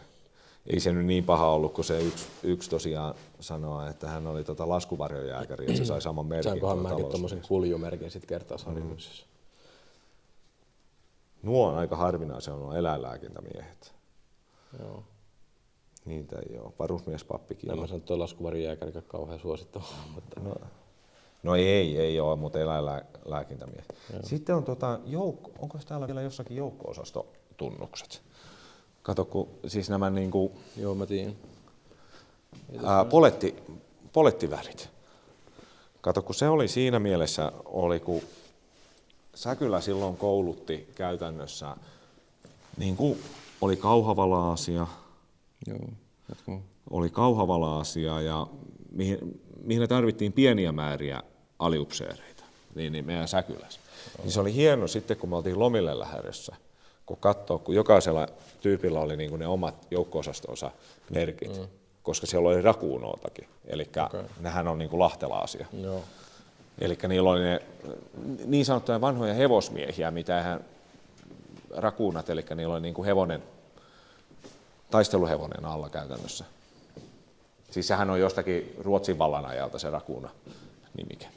Ei se nyt niin paha ollut, kun se yksi tosiaan sanoi, että hän oli laskuvarjojääkäri ja se sai saman merkin. Sainkohan mäkin tommosen kuljumerkin sitten kertausharjoituksessa. Nuo on aika harvinaisia, nuo eläinlääkintämiehet. Joo. Niitä ei ole. Varusmiespappikin on. Mä sanon, että tuo laskuvarjojääkäri on kauhean suosittava. No ei ole, mutta eläinlääkintämiehet. Sitten on onko täällä vielä jossakin joukko-osastotunnukset? Kato, kun siis nämä niinku... Joo, mä tiedän. Polettivärit. Kato, kun se oli siinä mielessä, kun Säkylä silloin koulutti käytännössä, niin kuin oli Kauhavala-asia, oli Kauhavala-asia ja mihin tarvittiin pieniä määriä aliupseereita. niin meidän Säkylässä. Niin se oli hieno sitten, kun me oltiin lomille lähdössä, kun jokaisella tyypillä oli niin kuin ne omat joukko-osasto-osa merkit, koska siellä oli rakuunootakin, eli nehän on niin kuin lahtela-asia. Joo. Eli niillä oli ne niin sanottuja vanhoja hevosmiehiä, mitä eihän rakuunat, eli niillä oli niin kuin hevonen, taisteluhevonen alla käytännössä. Siis sehän on jostakin Ruotsin vallan ajalta se rakuuna nimike.